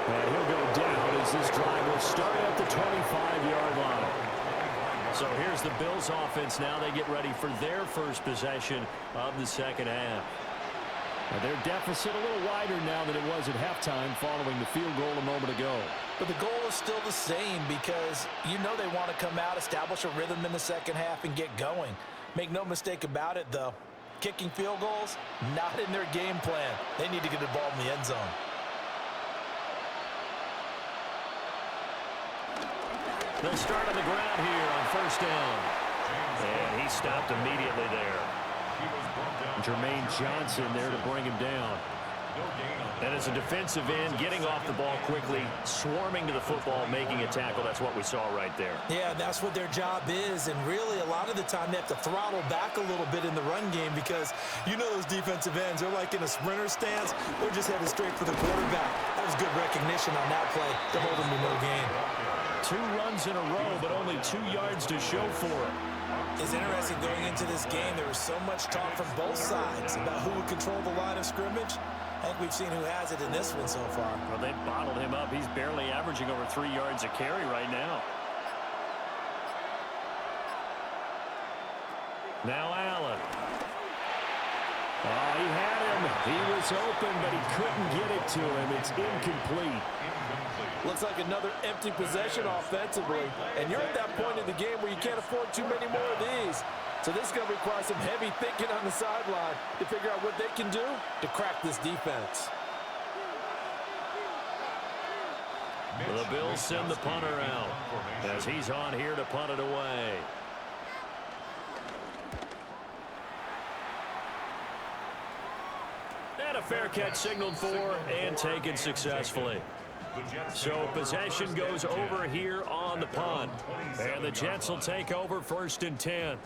And he'll go down as this drive will start at the 25-yard line. So here's the Bills offense now. They get ready for their first possession of the second half. Now their deficit a little wider now than it was at halftime following the field goal a moment ago. But the goal is still the same because you know they want to come out, establish a rhythm in the second half, and get going. Make no mistake about it, though. Kicking field goals, not in their game plan. They need to get the ball in the end zone. They'll start on the ground here on first down. And he stopped immediately there. Jermaine Johnson there to bring him down. And as a defensive end, getting off the ball quickly, swarming to the football, making a tackle. That's what we saw right there. Yeah, that's what their job is. And really, a lot of the time, they have to throttle back a little bit in the run game because you know those defensive ends, they're like in a sprinter stance. They're just headed straight for the quarterback. That was good recognition on that play to hold them to no gain. 2 runs in a row, but only 2 yards to show for it. It's interesting going into this game. There was so much talk from both sides about who would control the line of scrimmage. I think we've seen who has it in this one so far. Well, they bottled him up. He's barely averaging over 3 yards a carry right now. Now Allen. Oh, he had him. He was open, but he couldn't get it to him. It's incomplete. Looks like another empty possession offensively. And you're at that point in the game where you can't afford too many more of these. So this is going to require some heavy thinking on the sideline to figure out what they can do to crack this defense. Well, the Bills send the punter out as he's on here to punt it away. And a fair catch signaled for and taken successfully. So possession goes over here on the punt. And the Jets will take over 1st and 10.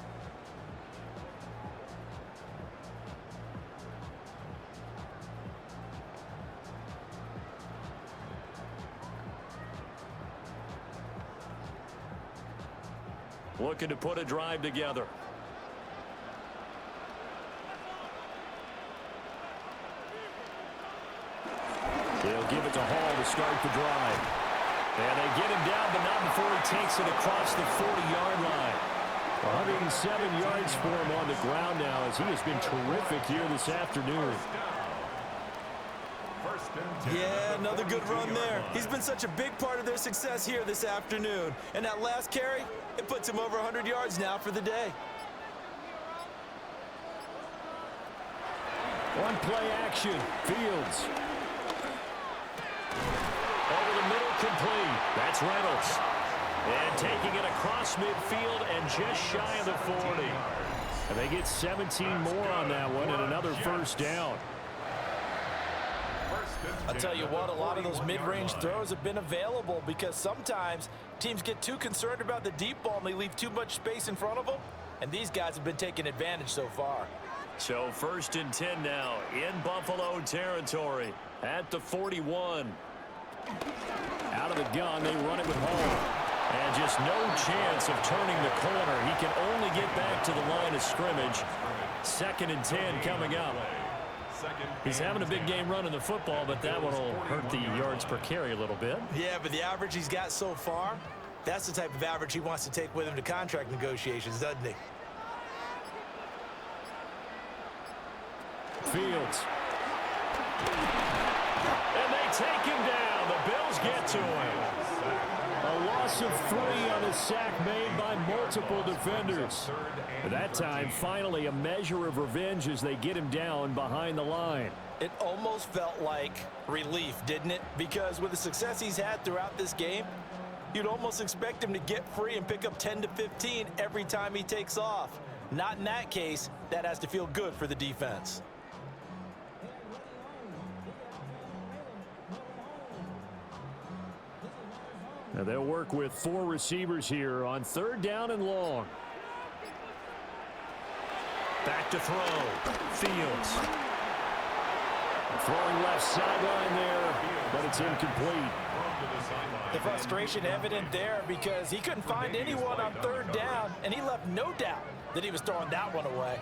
Looking to put a drive together. They'll give it to Hall to start the drive. And they get him down, but not before he takes it across the 40-yard line. 107 yards for him on the ground now as he has been terrific here this afternoon. Yeah, another good run there. He's been such a big part of their success here this afternoon. And that last carry, it puts him over 100 yards now for the day. One play action. Fields. Over the middle, complete. That's Reynolds. And taking it across midfield and just shy of the 40. And they get 17 more on that one and another first down. I'll tell you what, a lot of those mid-range throws have been available because sometimes teams get too concerned about the deep ball and they leave too much space in front of them. And these guys have been taking advantage so far. So 1st and 10 now in Buffalo territory at the 41. Out of the gun, they run it with Hall. And just no chance of turning the corner. He can only get back to the line of scrimmage. 2nd and 10 coming up. He's having a big game running the football, but that one will hurt the yards per carry a little bit. Yeah, but the average he's got so far, that's the type of average he wants to take with him to contract negotiations, doesn't he? Fields. And they take him down. The Bills get to him. A loss of 3 on a sack made by multiple defenders. At that time, finally a measure of revenge as they get him down behind the line. It almost felt like relief, didn't it? Because with the success he's had throughout this game, you'd almost expect him to get free and pick up 10 to 15 every time he takes off. Not in that case. That has to feel good for the defense. Now they'll work with 4 receivers here on 3rd down and long. Back to throw. Fields. Throwing left sideline there, but it's incomplete. The frustration evident there because he couldn't find anyone on third down, and he left no doubt that he was throwing that one away.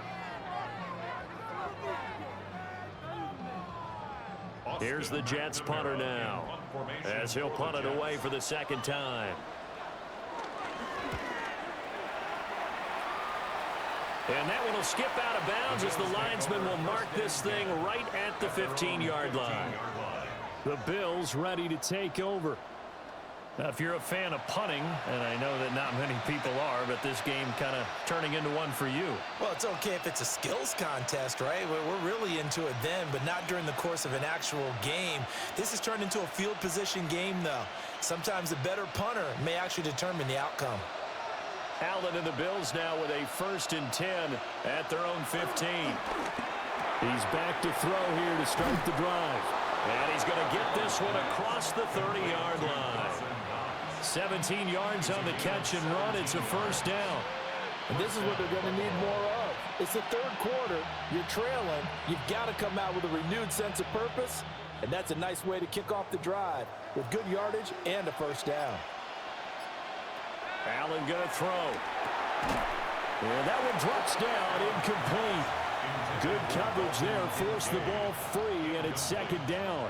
Here's the Jets punter now, as he'll punt it away for the second time. And that one will skip out of bounds as the linesman will mark this thing right at the 15-yard line. The Bills ready to take over. Now, if you're a fan of punting, and I know that not many people are, but this game kind of turning into one for you. Well, it's okay if it's a skills contest, right? We're really into it then, but not during the course of an actual game. This has turned into a field position game, though. Sometimes the better punter may actually determine the outcome. Allen and the Bills now with a 1st and 10 at their own 15. He's back to throw here to start the drive. And he's going to get this one across the 30-yard line. 17 yards on the catch and run. It's a 1st down. And this is what they're going to need more of. It's the third quarter. You're trailing. You've got to come out with a renewed sense of purpose. And that's a nice way to kick off the drive with good yardage and a 1st down. Allen going to throw. And that one drops down, incomplete. Good coverage there, forced the ball free, and it's 2nd down.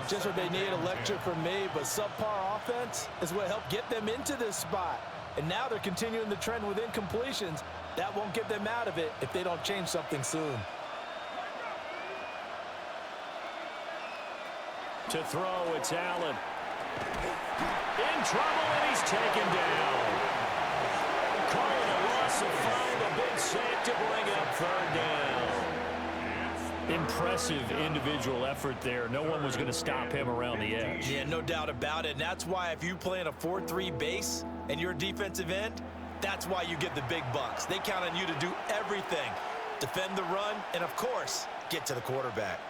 Just what they need, a lecture from me, but subpar offense is what helped get them into this spot. And now they're continuing the trend with incompletions. That won't get them out of it if they don't change something soon. To throw, it's Allen. In trouble, and he's taken down. Calling a loss of 5, a big sack to bring up 3rd down. Impressive individual effort there. No one was going to stop him around the edge. Yeah, no doubt about it. And that's why if you play in a 4-3 base and you're a defensive end, that's why you get the big bucks. They count on you to do everything. Defend the run and, of course, get to the quarterback.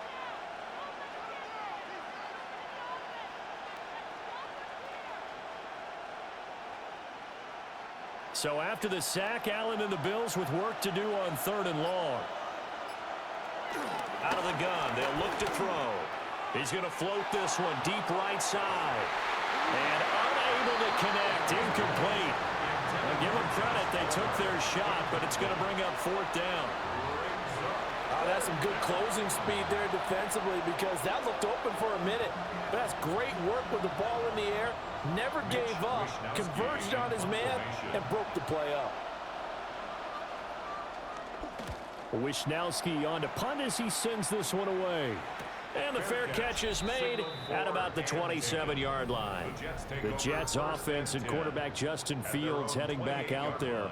So after the sack, Allen and the Bills with work to do on 3rd and long. Out of the gun, they'll look to throw. He's going to float this one deep right side. And unable to connect, incomplete. Now give them credit, they took their shot, but it's going to bring up 4th down. Oh, that's some good closing speed there defensively because that looked open for a minute. But that's great work with the ball in the air. Never gave up, converged on his man, and broke the play up. Wisnowski on to punt as he sends this one away. And the fair catch is made at about the 27-yard line. The Jets offense and quarterback Justin Fields heading back out there.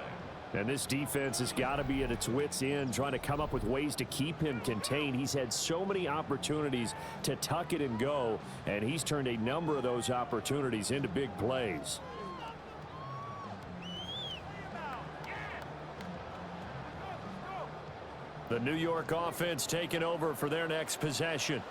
And this defense has got to be at its wits' end, trying to come up with ways to keep him contained. He's had so many opportunities to tuck it and go, and he's turned a number of those opportunities into big plays. The New York offense taking over for their next possession.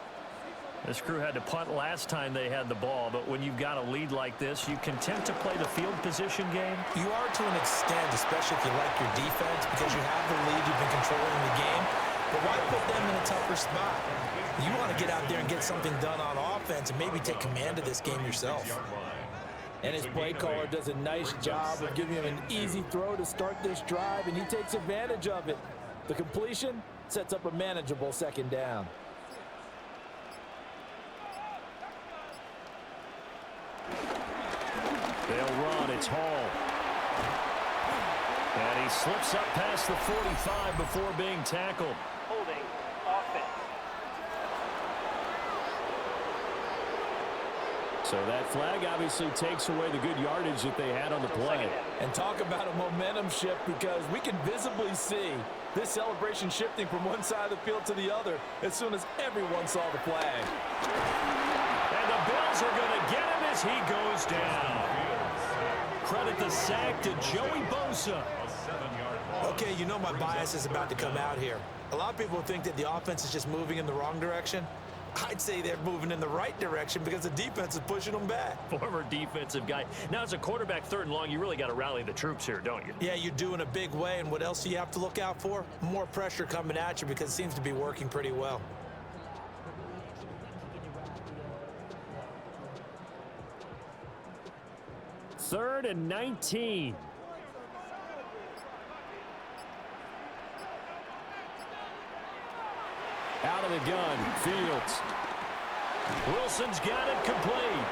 This crew had to punt last time they had the ball, but when you've got a lead like this, you content to play the field position game? You are to an extent, especially if you like your defense, because you have the lead, you've been controlling the game. But why put them in a tougher spot? You want to get out there and get something done on offense and maybe take command of this game yourself. And his play caller does a nice job of giving him an easy throw to start this drive, and he takes advantage of it. The completion sets up a manageable 2nd down. They'll run. It's Hall. And he slips up past the 45 before being tackled. Holding offense. So that flag obviously takes away the good yardage that they had on the play. And talk about a momentum shift, because we can visibly see this celebration shifting from one side of the field to the other as soon as everyone saw the flag. And the Bills are going to get him as he goes down. Credit the sack to Joey Bosa. Okay, you know my bias is about to come out here. A lot of people think that the offense is just moving in the wrong direction. I'd say they're moving in the right direction because the defense is pushing them back. Former defensive guy. Now, as a quarterback, 3rd and long, you really got to rally the troops here, don't you? Yeah, you do in a big way. And what else do you have to look out for? More pressure coming at you because it seems to be working pretty well. Third and 19. Out of the gun, Fields. Wilson's got it complete.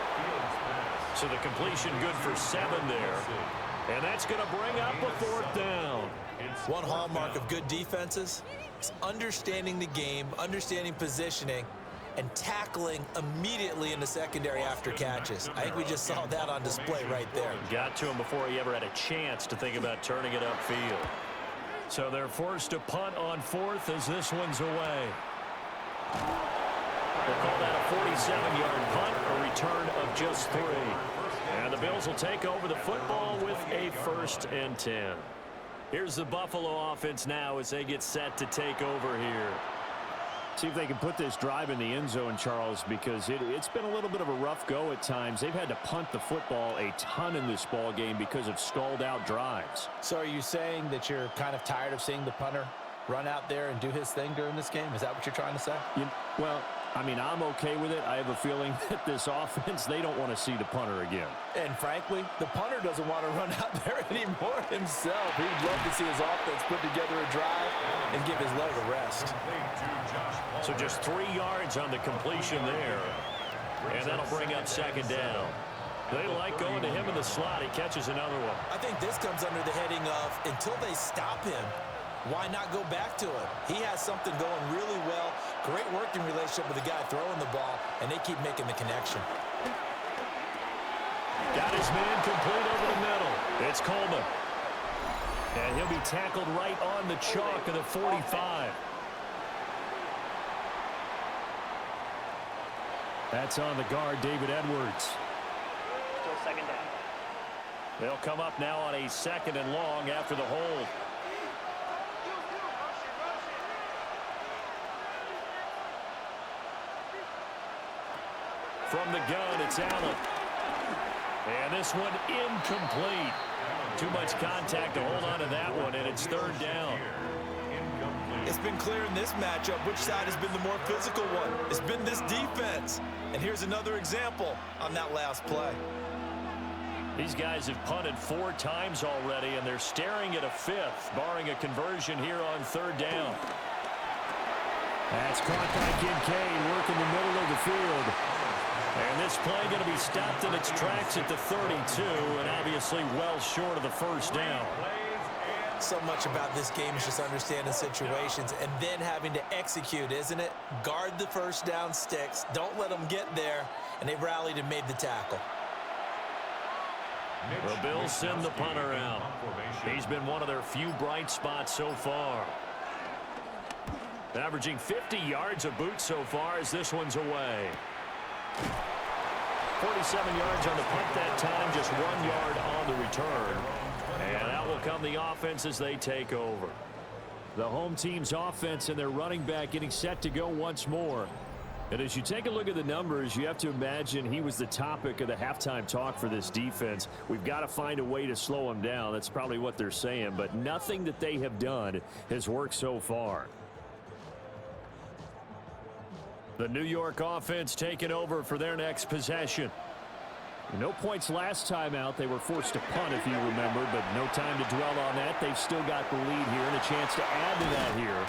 So the completion good for 7 there. And that's going to bring up a 4th down. One hallmark of good defenses is understanding the game, understanding positioning, and tackling immediately in the secondary after catches. I think we just saw that on display right there. Got to him before he ever had a chance to think about turning it upfield. So they're forced to punt on 4th as this one's away. They'll call that a 47-yard punt, a return of just 3. And the Bills will take over the football with a 1st and 10. Here's the Buffalo offense now as they get set to take over here. See if they can put this drive in the end zone, Charles, because it's been a little bit of a rough go at times. They've had to punt the football a ton in this ball game because of stalled-out drives. So are you saying that you're kind of tired of seeing the punter run out there and do his thing during this game? Is that what you're trying to say? Well, I mean, I'm okay with it. I have a feeling that this offense, they don't want to see the punter again. And frankly, the punter doesn't want to run out there anymore himself. He'd love to see his offense put together a drive and give his leg a rest. So just 3 yards on the completion there. And that'll bring up 2nd down. They like going to him in the slot. He catches another one. I think this comes under the heading of until they stop him, why not go back to him? He has something going really well. Great working relationship with the guy throwing the ball, and they keep making the connection. Got his man complete over the middle. It's Coleman. And he'll be tackled right on the chalk of the 45. That's on the guard, David Edwards. Still 2nd down. They'll come up now on a 2nd and long after the hold. From the gun, it's Allen. And this one incomplete. Too much contact to hold on to that one, and it's 3rd down. It's been clear in this matchup which side has been the more physical one. It's been this defense. And here's another example on that last play. These guys have punted 4 times already, and they're staring at a 5th, barring a conversion here on 3rd down. That's caught by Kincaid, working the middle of the field. And this play going to be stopped in its tracks at the 32, and obviously well short of the 1st down. So much about this game is just understanding situations and then having to execute, isn't it? Guard the 1st down sticks. Don't let them get there, and they rallied and made the tackle. The Bills send the punter out. He's been one of their few bright spots so far. Averaging 50 yards a boot so far as this one's away. 47 yards on the punt that time, just 1 yard on the return. And out will come the offense as they take over. The home team's offense and their running back getting set to go once more. And as you take a look at the numbers, you have to imagine he was the topic of the halftime talk for this defense. We've got to find a way to slow him down. That's probably what they're saying. But nothing that they have done has worked so far. The New York offense taking over for their next possession. No points last time out. They were forced to punt, if you remember, but no time to dwell on that. They've still got the lead here and a chance to add to that here.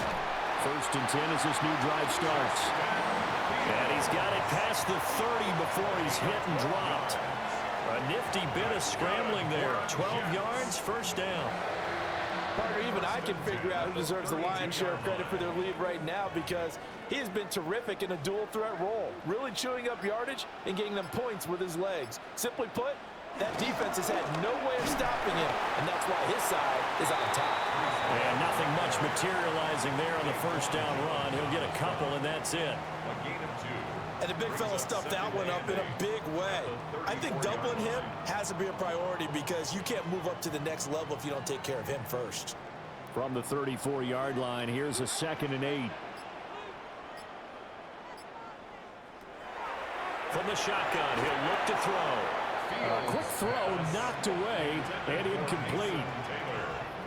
1st and 10 as this new drive starts. And he's got it past the 30 before he's hit and dropped. A nifty bit of scrambling there. 12 yards, 1st down. Partner, even I can figure out who deserves the lion's share of credit for their lead right now because he has been terrific in a dual threat role, really chewing up yardage and getting them points with his legs. Simply put, that defense has had no way of stopping him, and that's why his side is on top. And nothing much materializing there on the 1st down run. He'll get a couple, and that's it. And the big fella stuffed that one up in a big way. I think doubling him has to be a priority because you can't move up to the next level if you don't take care of him first. From the 34-yard line, here's a 2nd and 8. From the shotgun, he'll look to throw. A quick throw knocked away and incomplete.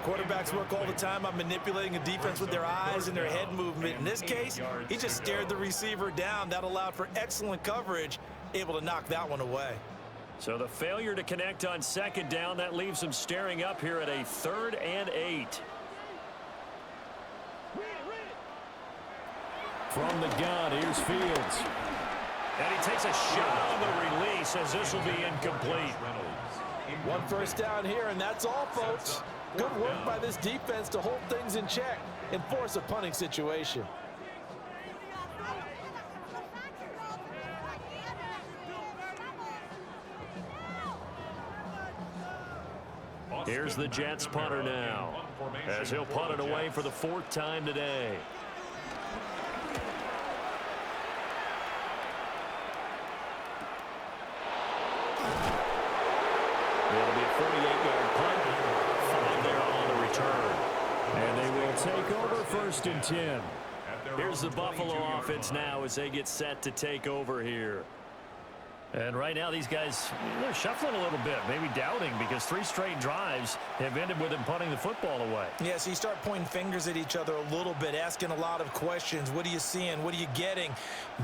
Quarterbacks work all the time on manipulating a defense with their eyes and their head movement. In this case, he just stared the receiver down. That allowed for excellent coverage, able to knock that one away. So the failure to connect on second down, that leaves him staring up here at a 3rd and 8. From the gun, here's Fields. And he takes a shot on the release as this will be incomplete. One first down here, and that's all, folks. Good work by this defense to hold things in check and force a punting situation. Here's the Jets punter now, as he'll punt it away for the 4th time today. It'll be a 48-yard punt. 5 there on the return. And they will take over 1st and 10. Here's the Buffalo offense now as they get set to take over here. And right now these guys, they're shuffling a little bit, maybe doubting, because 3 straight drives have ended with them punting the football away. Yeah, so you start pointing fingers at each other a little bit, asking a lot of questions. What are you seeing? What are you getting?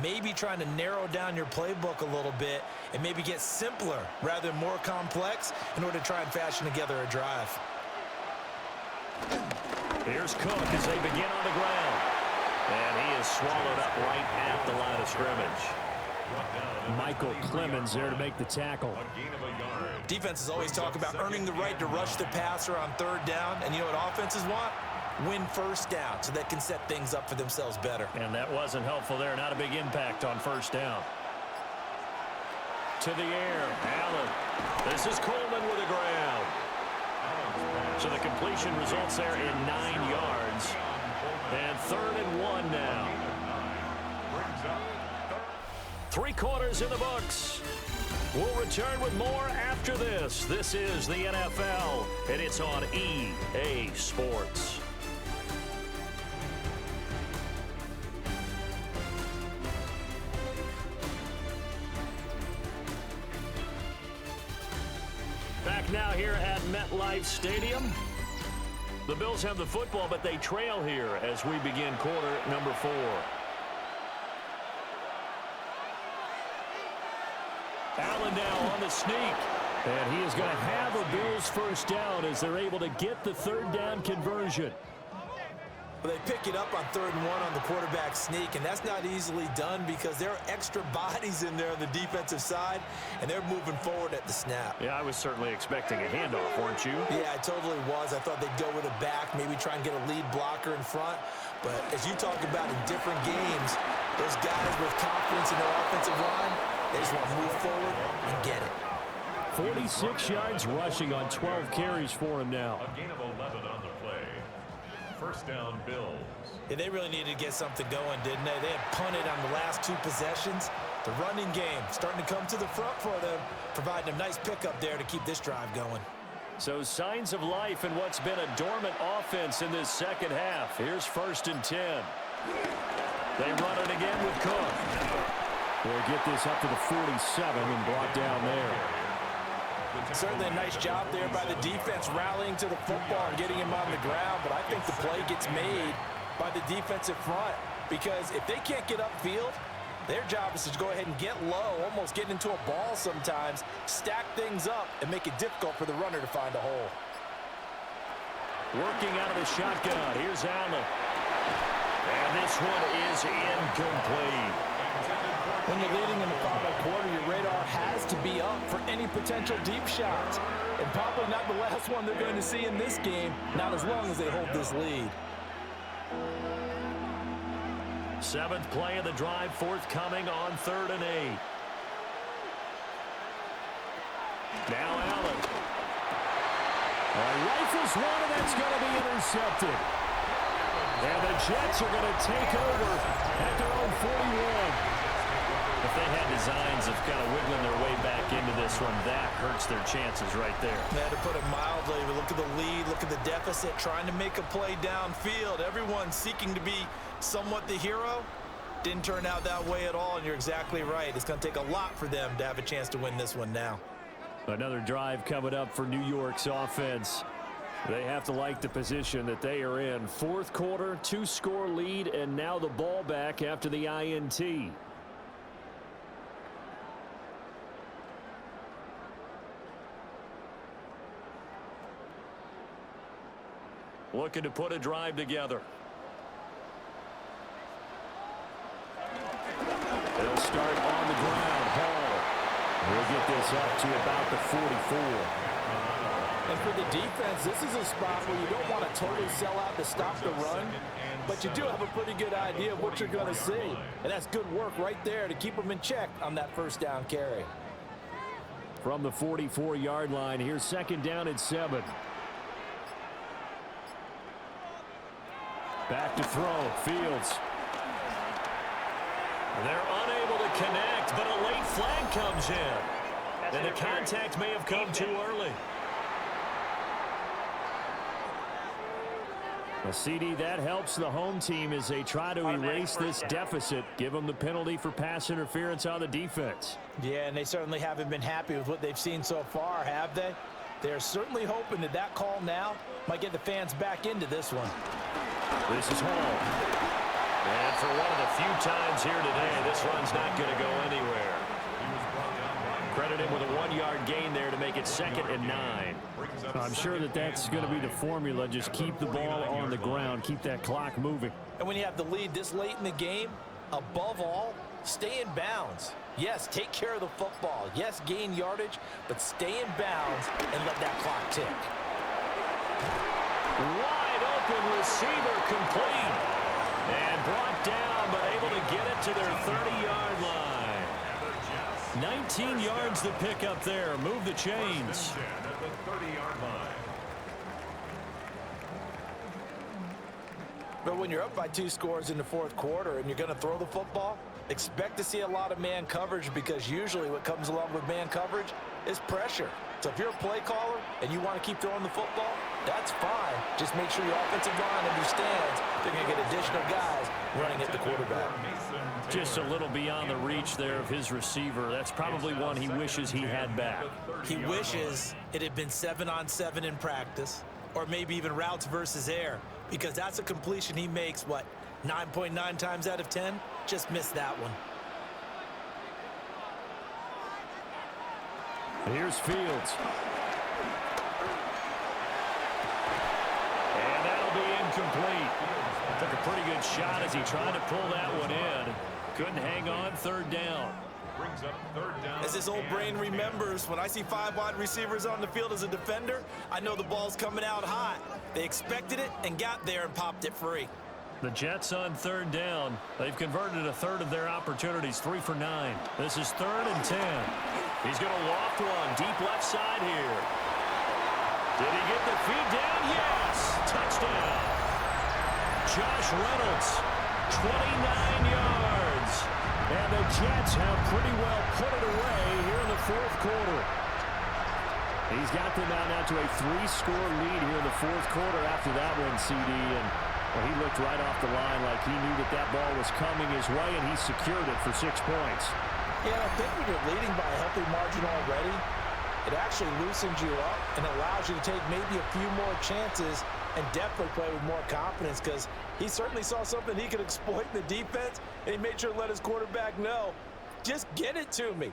Maybe trying to narrow down your playbook a little bit and maybe get simpler rather than more complex in order to try and fashion together a drive. Here's Cook as they begin on the ground. And he is swallowed up right at the line of scrimmage. Michael Clemens there to make the tackle. Defenses always talk about earning the right to rush the passer on 3rd down. And you know what offenses want? Win 1st down so they can set things up for themselves better. And that wasn't helpful there. Not a big impact on 1st down. To the air. Allen. This is Coleman with the ground. So the completion results there in 9 yards. And 3rd and 1 now. 3 quarters in the books. We'll return with more after this. This is the NFL, and it's on EA Sports. Back now here at MetLife Stadium. The Bills have the football, but they trail here as we begin quarter number 4. Allen now on the sneak. And he is going to have a Bills 1st down as they're able to get the 3rd down conversion. They pick it up on 3rd and 1 on the quarterback sneak, and that's not easily done because there are extra bodies in there on the defensive side, and they're moving forward at the snap. Yeah, I was certainly expecting a handoff, weren't you? Yeah, I totally was. I thought they'd go with a back, maybe try and get a lead blocker in front. But as you talk about in different games, those guys with confidence in their offensive line, they just want to move forward and get it. 46 yards rushing on 12 carries for him now. A gain of 11 on the play. 1st down, Bills. Yeah, they really needed to get something going, didn't they? They had punted on the last 2 possessions. The running game starting to come to the front for them, providing a nice pickup there to keep this drive going. So signs of life in what's been a dormant offense in this 2nd half. Here's 1st and 10. They run it again with Cook. They'll get this up to the 47 and brought down there. Certainly a nice job there by the defense rallying to the football and getting him on the ground, but I think the play gets made by the defensive front because if they can't get upfield, their job is to go ahead and get low, almost get into a ball sometimes, stack things up, and make it difficult for the runner to find a hole. Working out of the shotgun. Here's Allen. And this one is incomplete. When you're leading in the final quarter, your radar has to be up for any potential deep shots. And probably not the last one they're going to see in this game, not as long as they hold this lead. 7th play of the drive, forthcoming on 3rd and 8. Now Allen. Rifles one, and that's going to be intercepted. And the Jets are going to take over at their own 41. If they had designs of kind of wiggling their way back into this one, that hurts their chances right there. Yeah, to put it mildly, but look at the lead, look at the deficit, trying to make a play downfield. Everyone seeking to be somewhat the hero. Didn't turn out that way at all, and you're exactly right. It's going to take a lot for them to have a chance to win this one now. Another drive coming up for New York's offense. They have to like the position that they are in. Fourth quarter, 2-score lead, and now the ball back after the INT. Looking to put a drive together. They'll start on the ground. Hall will get this up to about the 44. And for the defense, this is a spot where you don't want to totally sell out to stop the run, but you do have a pretty good idea of what you're going to see. And that's good work right there to keep them in check on that first down carry. From the 44-yard line, here's second down at 7. Back to throw. Fields. They're unable to connect, but a late flag comes in. And the contact may have come too early. A CD that helps the home team as they try to erase this deficit, give them the penalty for pass interference on the defense. Yeah, and they certainly haven't been happy with what they've seen so far, have they? They're certainly hoping that that call now might get the fans back into this one. This is Hall. And for one of the few times here today, this run's not going to go anywhere. Credit him with a 1-yard gain there to make it 2nd and 9. I'm sure that that's going to be the formula. Just keep the ball on the ground. Keep that clock moving. And when you have the lead this late in the game, above all, stay in bounds. Yes, take care of the football. Yes, gain yardage, but stay in bounds and let that clock tick. Wide open receiver complete. And brought down, but able to get it to their 30-yard line. 19 yards to pick up there. Move the chains. At the 30-yard line. But when you're up by 2 scores in the fourth quarter and you're going to throw the football, expect to see a lot of man coverage, because usually what comes along with man coverage is pressure. So if you're a play caller and you want to keep throwing the football, that's fine. Just make sure your offensive line understands they're going to get additional guys running at the quarterback. Just a little beyond the reach there of his receiver. That's probably one he wishes he had back. He wishes it had been 7-on-7 in practice, or maybe even routes versus air, because that's a completion he makes, 9.9 times out of 10? Just missed that one. Here's Fields. And that'll be incomplete. Took a pretty good shot as he tried to pull that one in. Couldn't hang on. 3rd down. Brings up 3rd down. As his old brain remembers, when I see 5 wide receivers on the field as a defender, I know the ball's coming out hot. They expected it and got there and popped it free. The Jets on 3rd down. They've converted a third of their opportunities. 3 for 9. This is 3rd and 10. He's going to loft one deep left side here. Did he get the feed down? Yes! Touchdown. Josh Reynolds, 29 yards. And the Jets have pretty well put it away here in the fourth quarter. He's got them out now to a 3-score lead here in the fourth quarter after that one, CD. And well, he looked right off the line like he knew that that ball was coming his way, and he secured it for 6 points. Yeah, I think when you're leading by a healthy margin already, it actually loosens you up and allows you to take maybe a few more chances and definitely play with more confidence, because he certainly saw something he could exploit in the defense, and he made sure to let his quarterback know, just get it to me.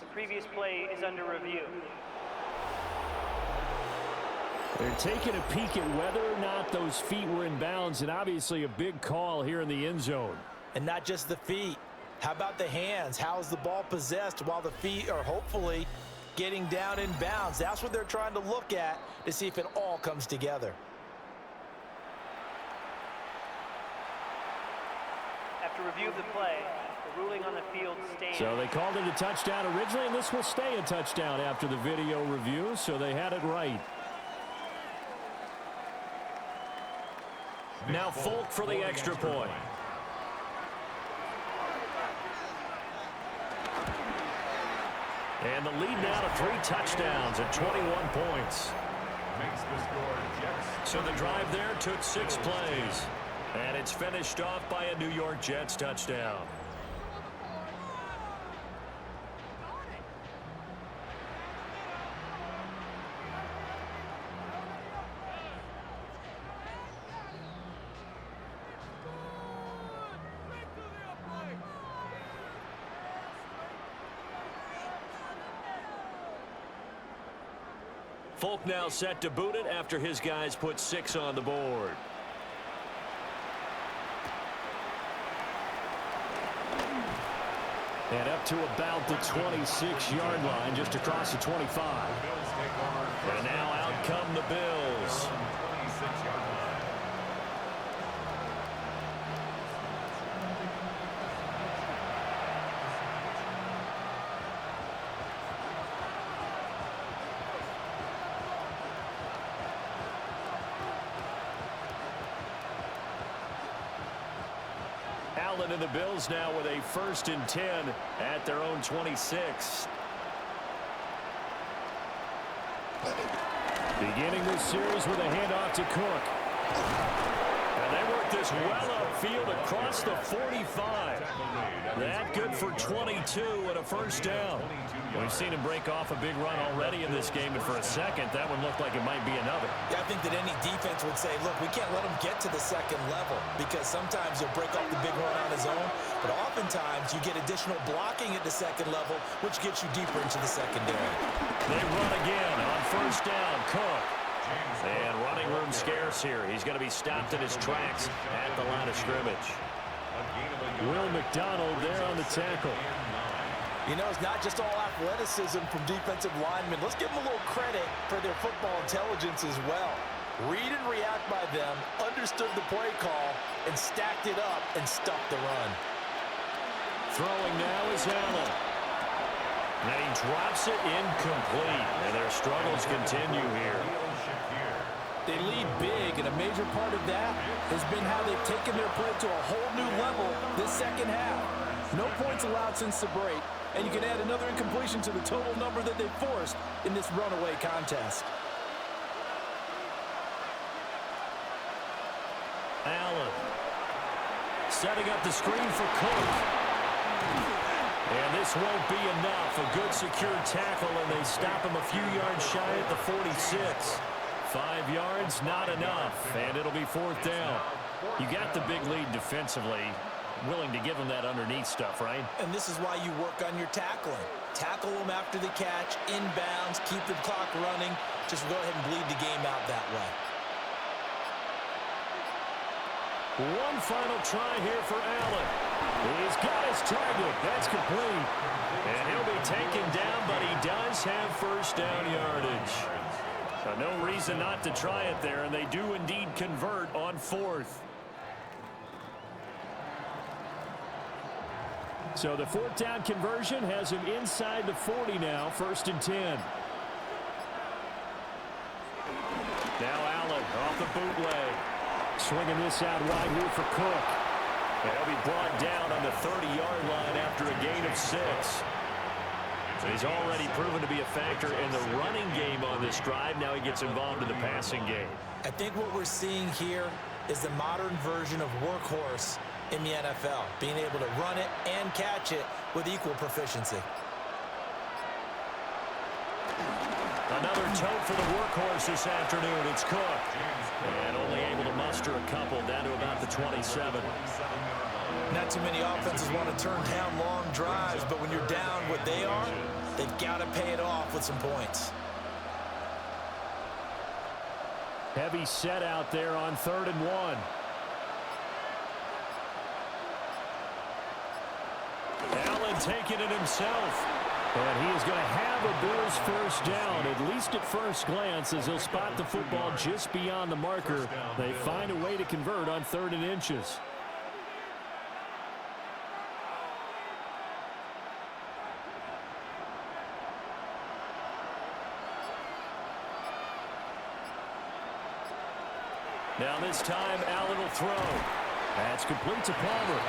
The previous play is under review. They're taking a peek at whether or not those feet were in bounds, and obviously a big call here in the end zone. And not just the feet. How about the hands? How is the ball possessed while the feet are hopefully getting down in bounds? That's what they're trying to look at to see if it all comes together. After review of the play, the ruling on the field stands. So they called it a touchdown originally, and this will stay a touchdown after the video review, so they had it right. Now Folk for the extra point. And the lead now to 3 touchdowns at 21 points. Makes the score Jets. So the drive there took 6 plays. And it's finished off by a New York Jets touchdown. Folk now set to boot it after his guys put 6 on the board. And up to about the 26-yard line, just across the 25. And now out come the Bills. Allen and the Bills now with a 1st and 10 at their own 26. Beginning this series with a handoff to Cook. And they work this well upfield across the 45. That good for 22 and a 1st down. We've seen him break off a big run already in this game, and for a second, that one looked like it might be another. Yeah, I think that any defense would say, look, we can't let him get to the second level, because sometimes he'll break off the big run on his own, but oftentimes you get additional blocking at the second level, which gets you deeper into the secondary. They run again on 1st down. Cook. And running room scarce here. He's going to be stopped in his tracks at the line of scrimmage. Will McDonald there on the tackle. You know, it's not just all athleticism from defensive linemen. Let's give them a little credit for their football intelligence as well. Read and react by them, understood the play call, and stacked it up and stuffed the run. Throwing now is Allen. And he drops it incomplete. And their struggles continue here. They lead big, and a major part of that has been how they've taken their play to a whole new level this second half. No points allowed since the break, and you can add another incompletion to the total number that they forced in this runaway contest. Allen setting up the screen for Cook. And this won't be enough. A good secure tackle, and they stop him a few yards shy at the 46. 5 yards, not enough, and it'll be 4th down. You got the big lead defensively. Willing to give them that underneath stuff, right? And this is why you work on your tackling. Tackle them after the catch, inbounds, keep the clock running. Just go ahead and bleed the game out that way. One final try here for Allen. He's got his target. That's complete. And he'll be taken down, but he does have 1st down yardage. No reason not to try it there, and they do indeed convert on 4th. So the 4th down conversion has him inside the 40 now, 1st and 10. Now Allen off the bootleg. Swinging this out wide here for Cook. And he'll be brought down on the 30-yard line after a gain of 6. He's already proven to be a factor in the running game on this drive. Now he gets involved in the passing game. I think what we're seeing here is the modern version of workhorse in the NFL, being able to run it and catch it with equal proficiency. Another tote for the workhorse this afternoon. It's Cook. And only able to muster a couple down to about the 27. Not too many offenses want to turn down long drives, but when you're down what they are, they've got to pay it off with some points. Heavy set out there on 3rd and 1. Allen taking it himself. And he is going to have a Bills 1st down, at least at first glance, as he'll spot the football just beyond the marker. They find a way to convert on 3rd and inches. Now this time, Allen will throw. That's complete to Palmer.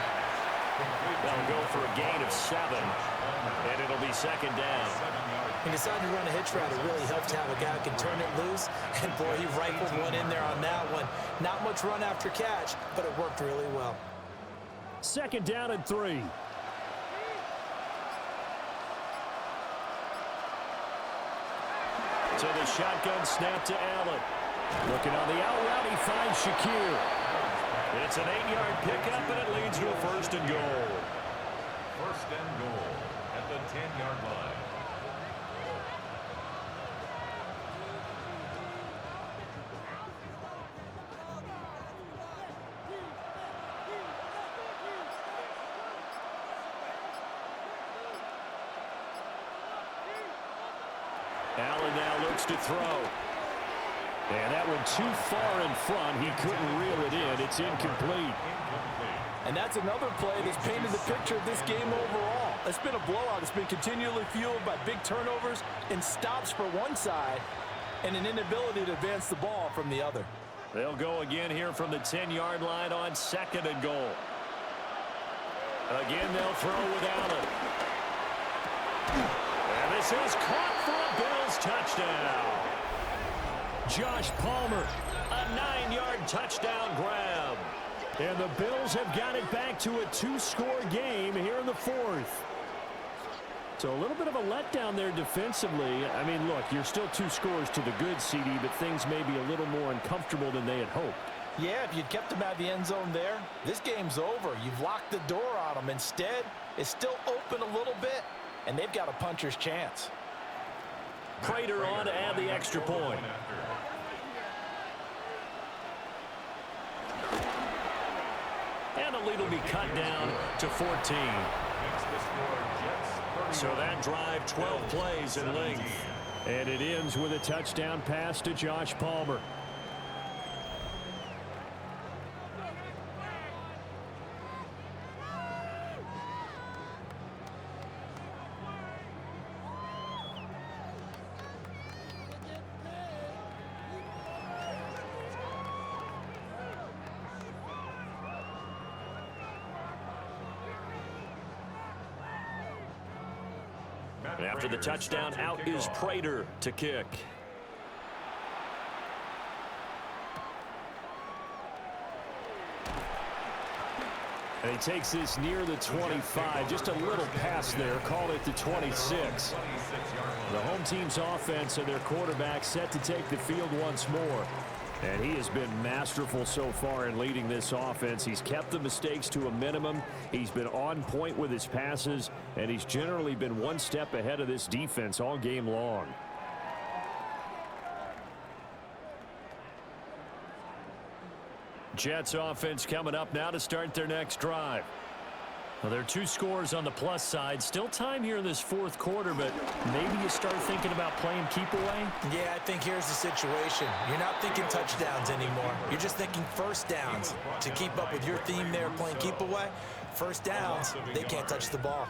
They'll go for a gain of 7, and it'll be second down. He decided to run a hitch route. It really helped to have a guy who can turn it loose. And, boy, he rifled one in there on that one. Not much run after catch, but it worked really well. Second down and 3. To the shotgun snap to Allen. Looking on the out route, he finds Shakir. It's an 8-yard pickup, and it leads to a first and goal. First and goal at the 10-yard line. Allen now looks to throw. And that one too far in front. He couldn't reel it in. It's incomplete. And that's another play that's painted the picture of this game overall. It's been a blowout. It's been continually fueled by big turnovers and stops for one side and an inability to advance the ball from the other. They'll go again here from the 10-yard line on second and goal. Again, they'll throw with Allen. And this is caught for a Bills touchdown. Josh Palmer, a 9-yard touchdown grab. And the Bills have got it back to a 2-score game here in the fourth. So a little bit of a letdown there defensively. I mean, look, you're still 2 scores to the good, CD, but things may be a little more uncomfortable than they had hoped. Yeah, if you'd kept them out of the end zone there, this game's over. You've locked the door on them. Instead, it's still open a little bit, and they've got a puncher's chance. Prater on to add the extra point. And the lead will be cut down to 14. So that drive, 12 plays in length. And it ends with a touchdown pass to Josh Palmer. And after the touchdown, out is Prater to kick. And he takes this near the 25. Just a little pass there. Call it the 26. The home team's offense and their quarterback set to take the field once more. And he has been masterful so far in leading this offense. He's kept the mistakes to a minimum. He's been on point with his passes, and he's generally been one step ahead of this defense all game long. Jets offense coming up now to start their next drive. Well, there are 2 scores on the plus side. Still time here in this fourth quarter, but maybe you start thinking about playing keep away? Yeah, I think here's the situation. You're not thinking touchdowns anymore. You're just thinking first downs. To keep up with your theme there, playing keep away, first downs, they can't touch the ball.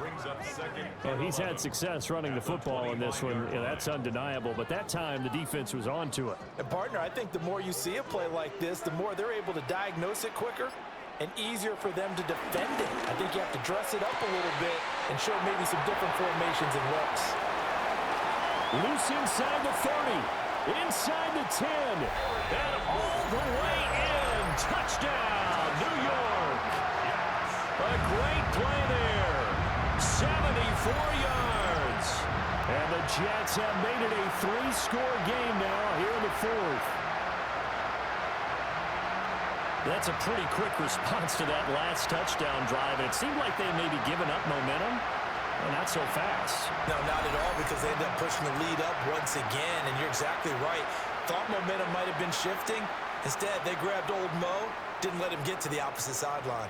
Well, he's had success running the football in this one. You know, that's undeniable, but that time the defense was on to it. And partner, I think the more you see a play like this, the more they're able to diagnose it quicker and easier for them to defend it. I think you have to dress it up a little bit and show maybe some different formations and looks. Loose inside the 30, inside the 10, and all the way in. Touchdown, New York. A great play there. 74 yards. And the Jets have made it a 3-score game now here in the fourth. That's a pretty quick response to that last touchdown drive. And it seemed like they may be giving up momentum. Well, not so fast. No, not at all, because they end up pushing the lead up once again. And you're exactly right. Thought momentum might have been shifting. Instead, they grabbed old Mo, didn't let him get to the opposite sideline.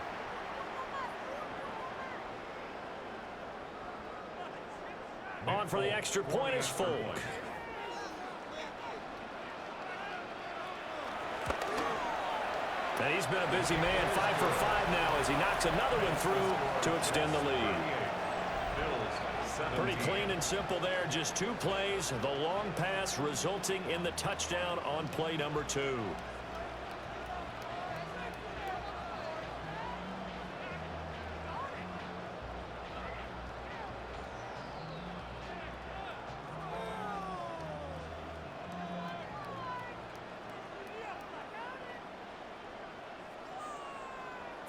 On for the extra point is Folk. And he's been a busy man, 5 for 5 now as he knocks another one through to extend the lead. Pretty clean and simple there, just 2 plays. The long pass resulting in the touchdown on play number 2.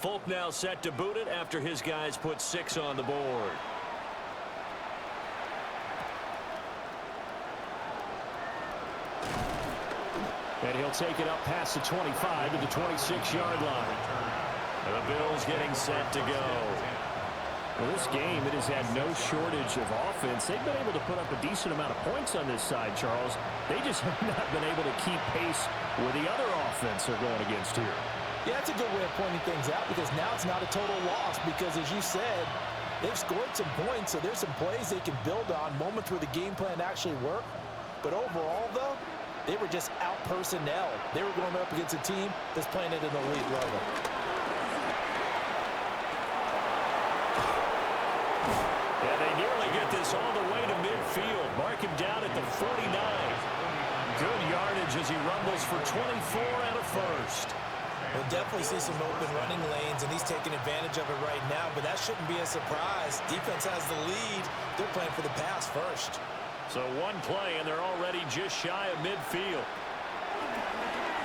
Folk now set to boot it after his guys put 6 on the board. And he'll take it up past the 25 to the 26-yard line. The Bills getting set to go. Well, this game, it has had no shortage of offense. They've been able to put up a decent amount of points on this side, Charles. They just have not been able to keep pace with the other offense they're going against here. Yeah, that's a good way of pointing things out because now it's not a total loss because, as you said, they've scored some points, so there's some plays they can build on, moments where the game plan actually worked. But overall, though, they were just out-personnel. They were going up against a team that's playing at an elite level. Yeah, they nearly get this all the way to midfield. Mark him down at the 49. Good yardage as he rumbles for 24 and a first. We'll definitely see some open running lanes, and he's taking advantage of it right now, but that shouldn't be a surprise. Defense has the lead. They're playing for the pass first. So one play, and they're already just shy of midfield.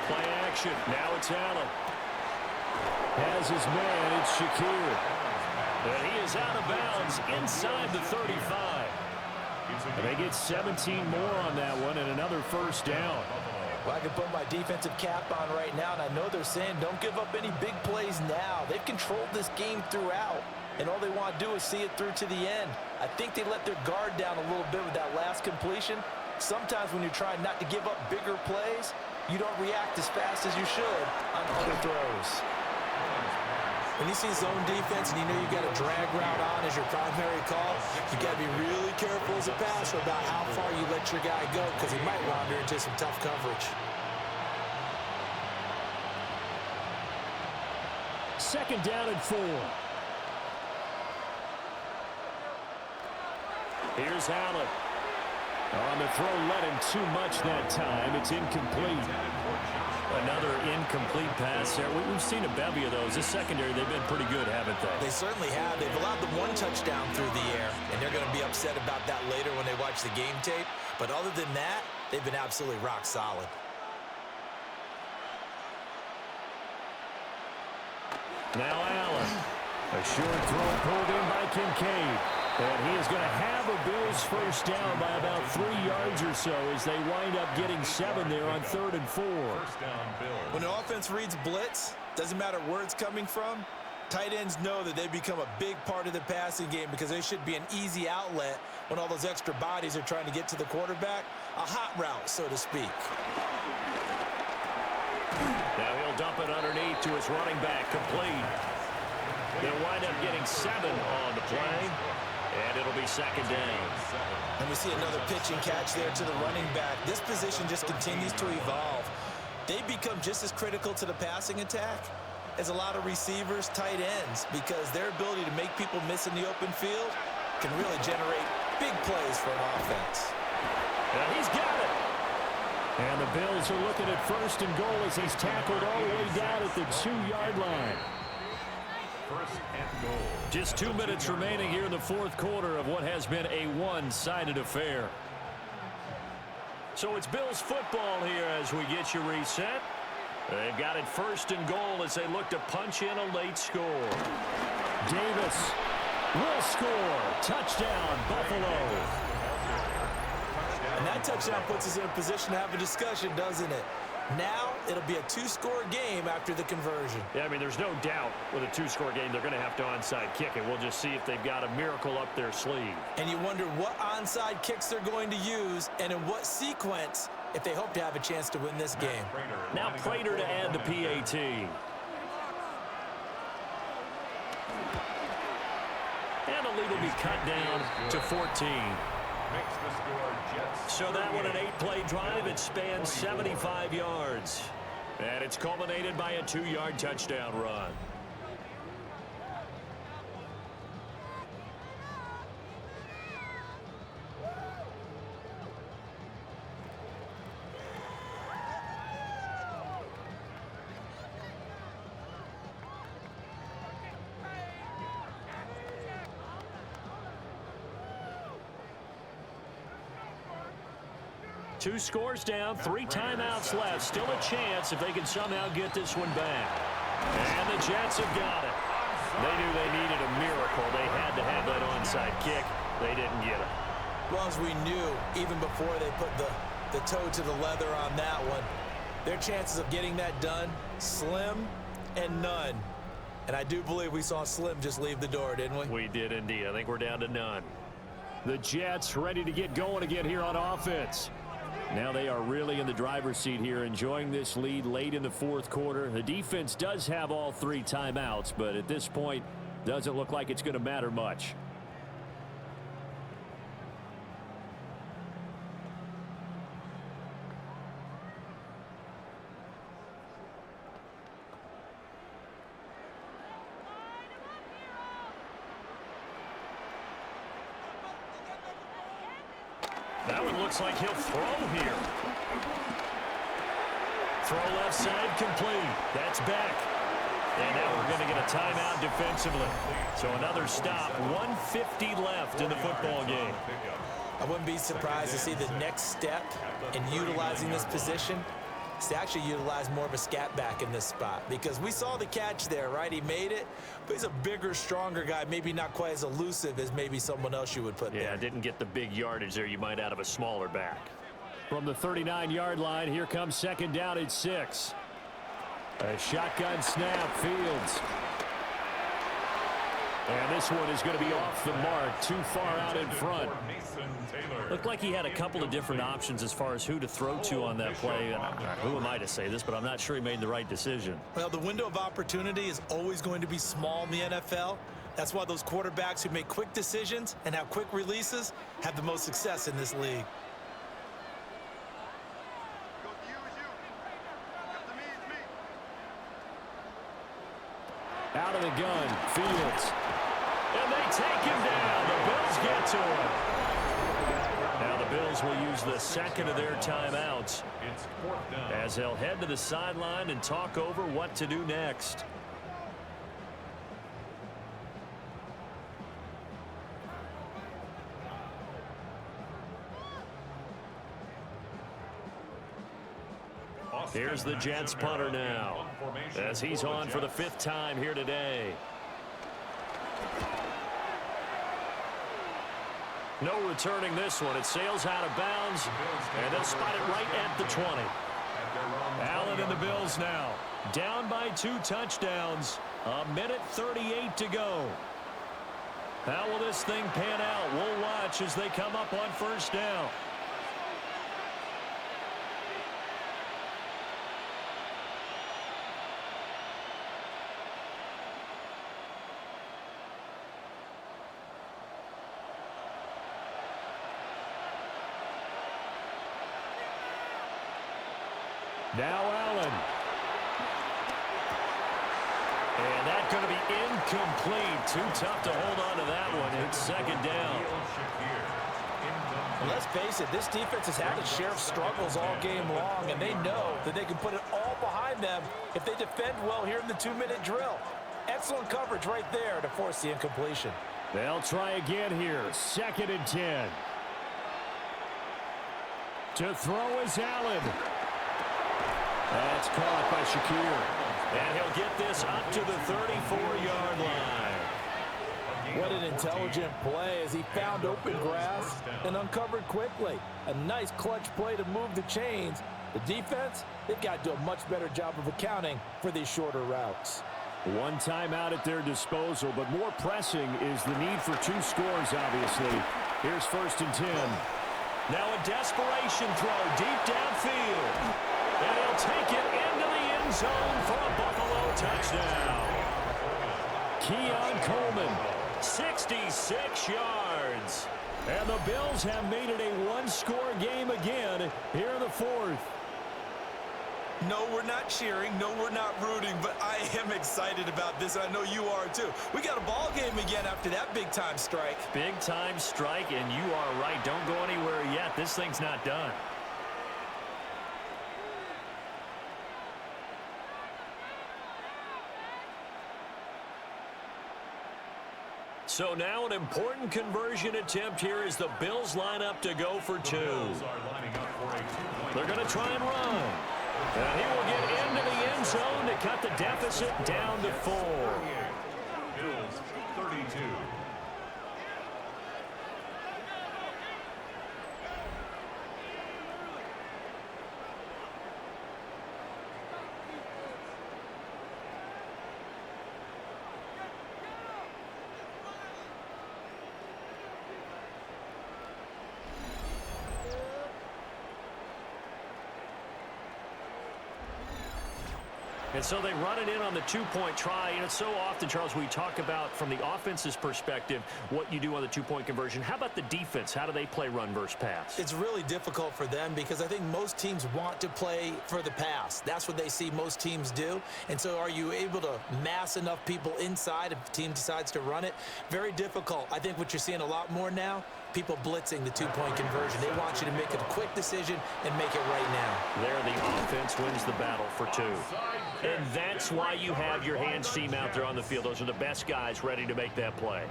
Play action. Now it's Allen. Has his man. It's Shakir. And he is out of bounds inside the 35. And they get 17 more on that one and another first down. Well, I can put my defensive cap on right now, and I know they're saying don't give up any big plays now. They've controlled this game throughout, and all they want to do is see it through to the end. I think they let their guard down a little bit with that last completion. Sometimes when you're trying not to give up bigger plays, you don't react as fast as you should on other throws. When you see zone defense and you know you got a drag route on as your primary call, you got to be really careful as a passer about how far you let your guy go because he might wander into some tough coverage. Second down and 4. Here's Allen. On the throw, let him too much that time. It's incomplete. Another incomplete pass there. We've seen a bevy of those. This secondary, they've been pretty good, haven't they? They certainly have. They've allowed them one touchdown through the air, and they're going to be upset about that later when they watch the game tape. But other than that, they've been absolutely rock solid. Now Allen. A short throw pulled in by Kincaid. And he is going to have a Bills first down by about 3 yards or so as they wind up getting 7 there on 3rd and 4. First down, Bills. When the offense reads blitz, doesn't matter where it's coming from, tight ends know that they become a big part of the passing game because they should be an easy outlet when all those extra bodies are trying to get to the quarterback. A hot route, so to speak. Now he'll dump it underneath to his running back, complete. They'll wind up getting 7 on the play. And it'll be second down. And we see another pitch and catch there to the running back. This position just continues to evolve. They become just as critical to the passing attack as a lot of receivers, tight ends, because their ability to make people miss in the open field can really generate big plays for an offense. And he's got it. And the Bills are looking at 1st and goal as he's tackled all the way down at the 2-yard line. First and goal. Just 2 minutes remaining here in the 4th quarter of what has been a one-sided affair. So it's Bills football here as we get you reset. They've got it 1st and goal as they look to punch in a late score. Davis will score. Touchdown, Buffalo. And that touchdown puts us in a position to have a discussion, doesn't it? Now it'll be a 2-score game after the conversion. Yeah, I mean, there's no doubt with a 2-score game they're going to have to onside kick it. We'll just see if they've got a miracle up their sleeve. And you wonder what onside kicks they're going to use and in what sequence if they hope to have a chance to win this game. Now Prater to add the PAT. And the lead will be cut down to 14. Makes the score Jets. So that one, an 8-play drive. It spans 75 yards. And it's culminated by a 2-yard touchdown run. Two scores down, 3 timeouts left. Still a chance if they can somehow get this one back. And the Jets have got it. They knew they needed a miracle. They had to have that onside kick. They didn't get it. Well, as we knew, even before they put the toe to the leather on that one, their chances of getting that done, slim and none. And I do believe we saw Slim just leave the door, didn't we? We did indeed. I think we're down to none. The Jets ready to get going again here on offense. Now they are really in the driver's seat here, enjoying this lead late in the fourth quarter. The defense does have all 3 timeouts, but at this point, doesn't look like it's going to matter much. That one looks like he'll throw here. Throw left side complete. That's back. And now we're going to get a timeout defensively. So another stop. 1:50 left in the football game. I wouldn't be surprised to see the next step in utilizing this position is to actually utilize more of a scat back in this spot, because we saw the catch there, right? He made it, but he's a bigger, stronger guy, maybe not quite as elusive as maybe someone else you would put there. Yeah, didn't get the big yardage there you might out of a smaller back. From the 39-yard line, here comes second down at 6. A shotgun snap, Fields. And this one is going to be off the mark, too far out in front. Looked like he had a couple of different options as far as who to throw to on that play. Who am I to say this, but I'm not sure he made the right decision. Well, the window of opportunity is always going to be small in the NFL. That's why those quarterbacks who make quick decisions and have quick releases have the most success in this league. Out of the gun, Fields. And they take him down. The Bills get to him. Now the Bills will use the second of their timeouts as they'll head to the sideline and talk over what to do next. Here's the Jets punter now, as he's on for the 5th time here today. No returning this one. It sails out of bounds, and they'll spot it right at the 20. Allen and the Bills now, down by 2 touchdowns. 1:38 to go. How will this thing pan out? We'll watch as they come up on first down. Now Allen. And that's going to be incomplete. Too tough to hold on to that one. It's second down. Well, let's face it, this defense has had its share of struggles all game long, and they know that they can put it all behind them if they defend well here in the 2-minute drill. Excellent coverage right there to force the incompletion. They'll try again here. 2nd and 10. To throw is Allen. That's caught by Shakir. And he'll get this up to the 34-yard line. What an intelligent play as he found open grass and uncovered quickly. A nice clutch play to move the chains. The defense, they've got to do a much better job of accounting for these shorter routes. 1 timeout at their disposal, but more pressing is the need for 2 scores, obviously. Here's 1st and 10. Now a desperation throw deep downfield. And he'll take it into the end zone for a Buffalo touchdown. Keon Coleman, 66 yards. And the Bills have made it a 1-score game again here in the 4th. No, we're not cheering. No, we're not rooting, but I am excited about this. I know you are too. We got a ball game again after that big-time strike. Big-time strike, and you are right. Don't go anywhere yet. This thing's not done. So now an important conversion attempt here as the Bills line up to go for 2. They're going to try and run. And he will get into the end zone to cut the deficit down to 4. Bills 32. And so they run it in on the two-point try. And it's so often, Charles, we talk about from the offense's perspective what you do on the two-point conversion. How about the defense? How do they play run versus pass? It's really difficult for them because I think most teams want to play for the pass. That's what they see most teams do. And so are you able to mass enough people inside if the team decides to run it? Very difficult. I think what you're seeing a lot more now, people blitzing the two-point conversion. They want you to make a quick decision and make it right now. There, the offense wins the battle for 2. And that's why you have your hands team out there on the field. Those are the best guys ready to make that play.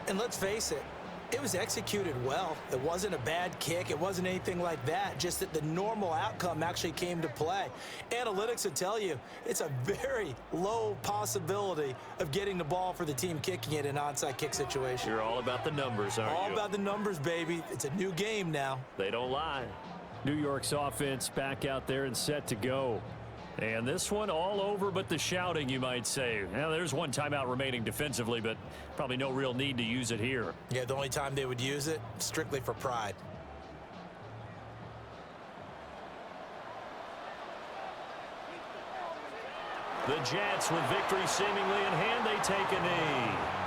And let's face it, it was executed well. It wasn't a bad kick. It wasn't anything like that. Just that the normal outcome actually came to play. Analytics will tell you it's a very low possibility of getting the ball for the team kicking it in an onside kick situation. You're all about the numbers, aren't you? All about the numbers, baby. It's a new game now. They don't lie. New York's offense back out there and set to go. And this one all over but the shouting, you might say. Now, there's one timeout remaining defensively, but probably no real need to use it here. Yeah, the only time they would use it, strictly for pride. The Jets, with victory seemingly in hand, they take a knee.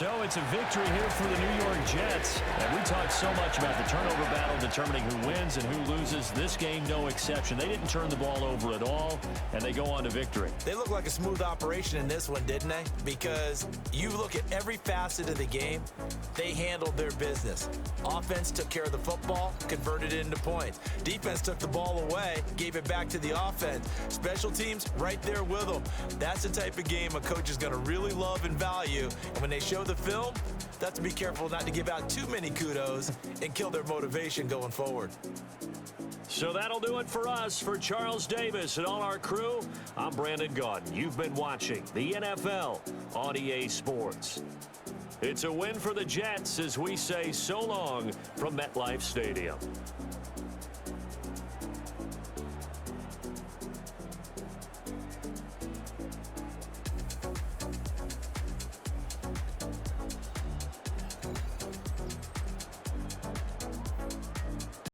So it's a victory here for the New York Jets. And we talked so much about the turnover battle determining who wins and who loses. This game, no exception. They didn't turn the ball over at all, and they go on to victory. They look like a smooth operation in this one, didn't they? Because you look at every facet of the game, they handled their business. Offense took care of the football, converted it into points. Defense took the ball away, gave it back to the offense. Special teams, right there with them. That's the type of game a coach is going to really love and value. And when they show the film, they have to be careful not to give out too many kudos and kill their motivation going forward. So that'll do it for us. For Charles Davis and all our crew, I'm Brandon Gaudin. You've been watching the NFL on EA Sports. It's a win for the Jets as we say so long from MetLife Stadium.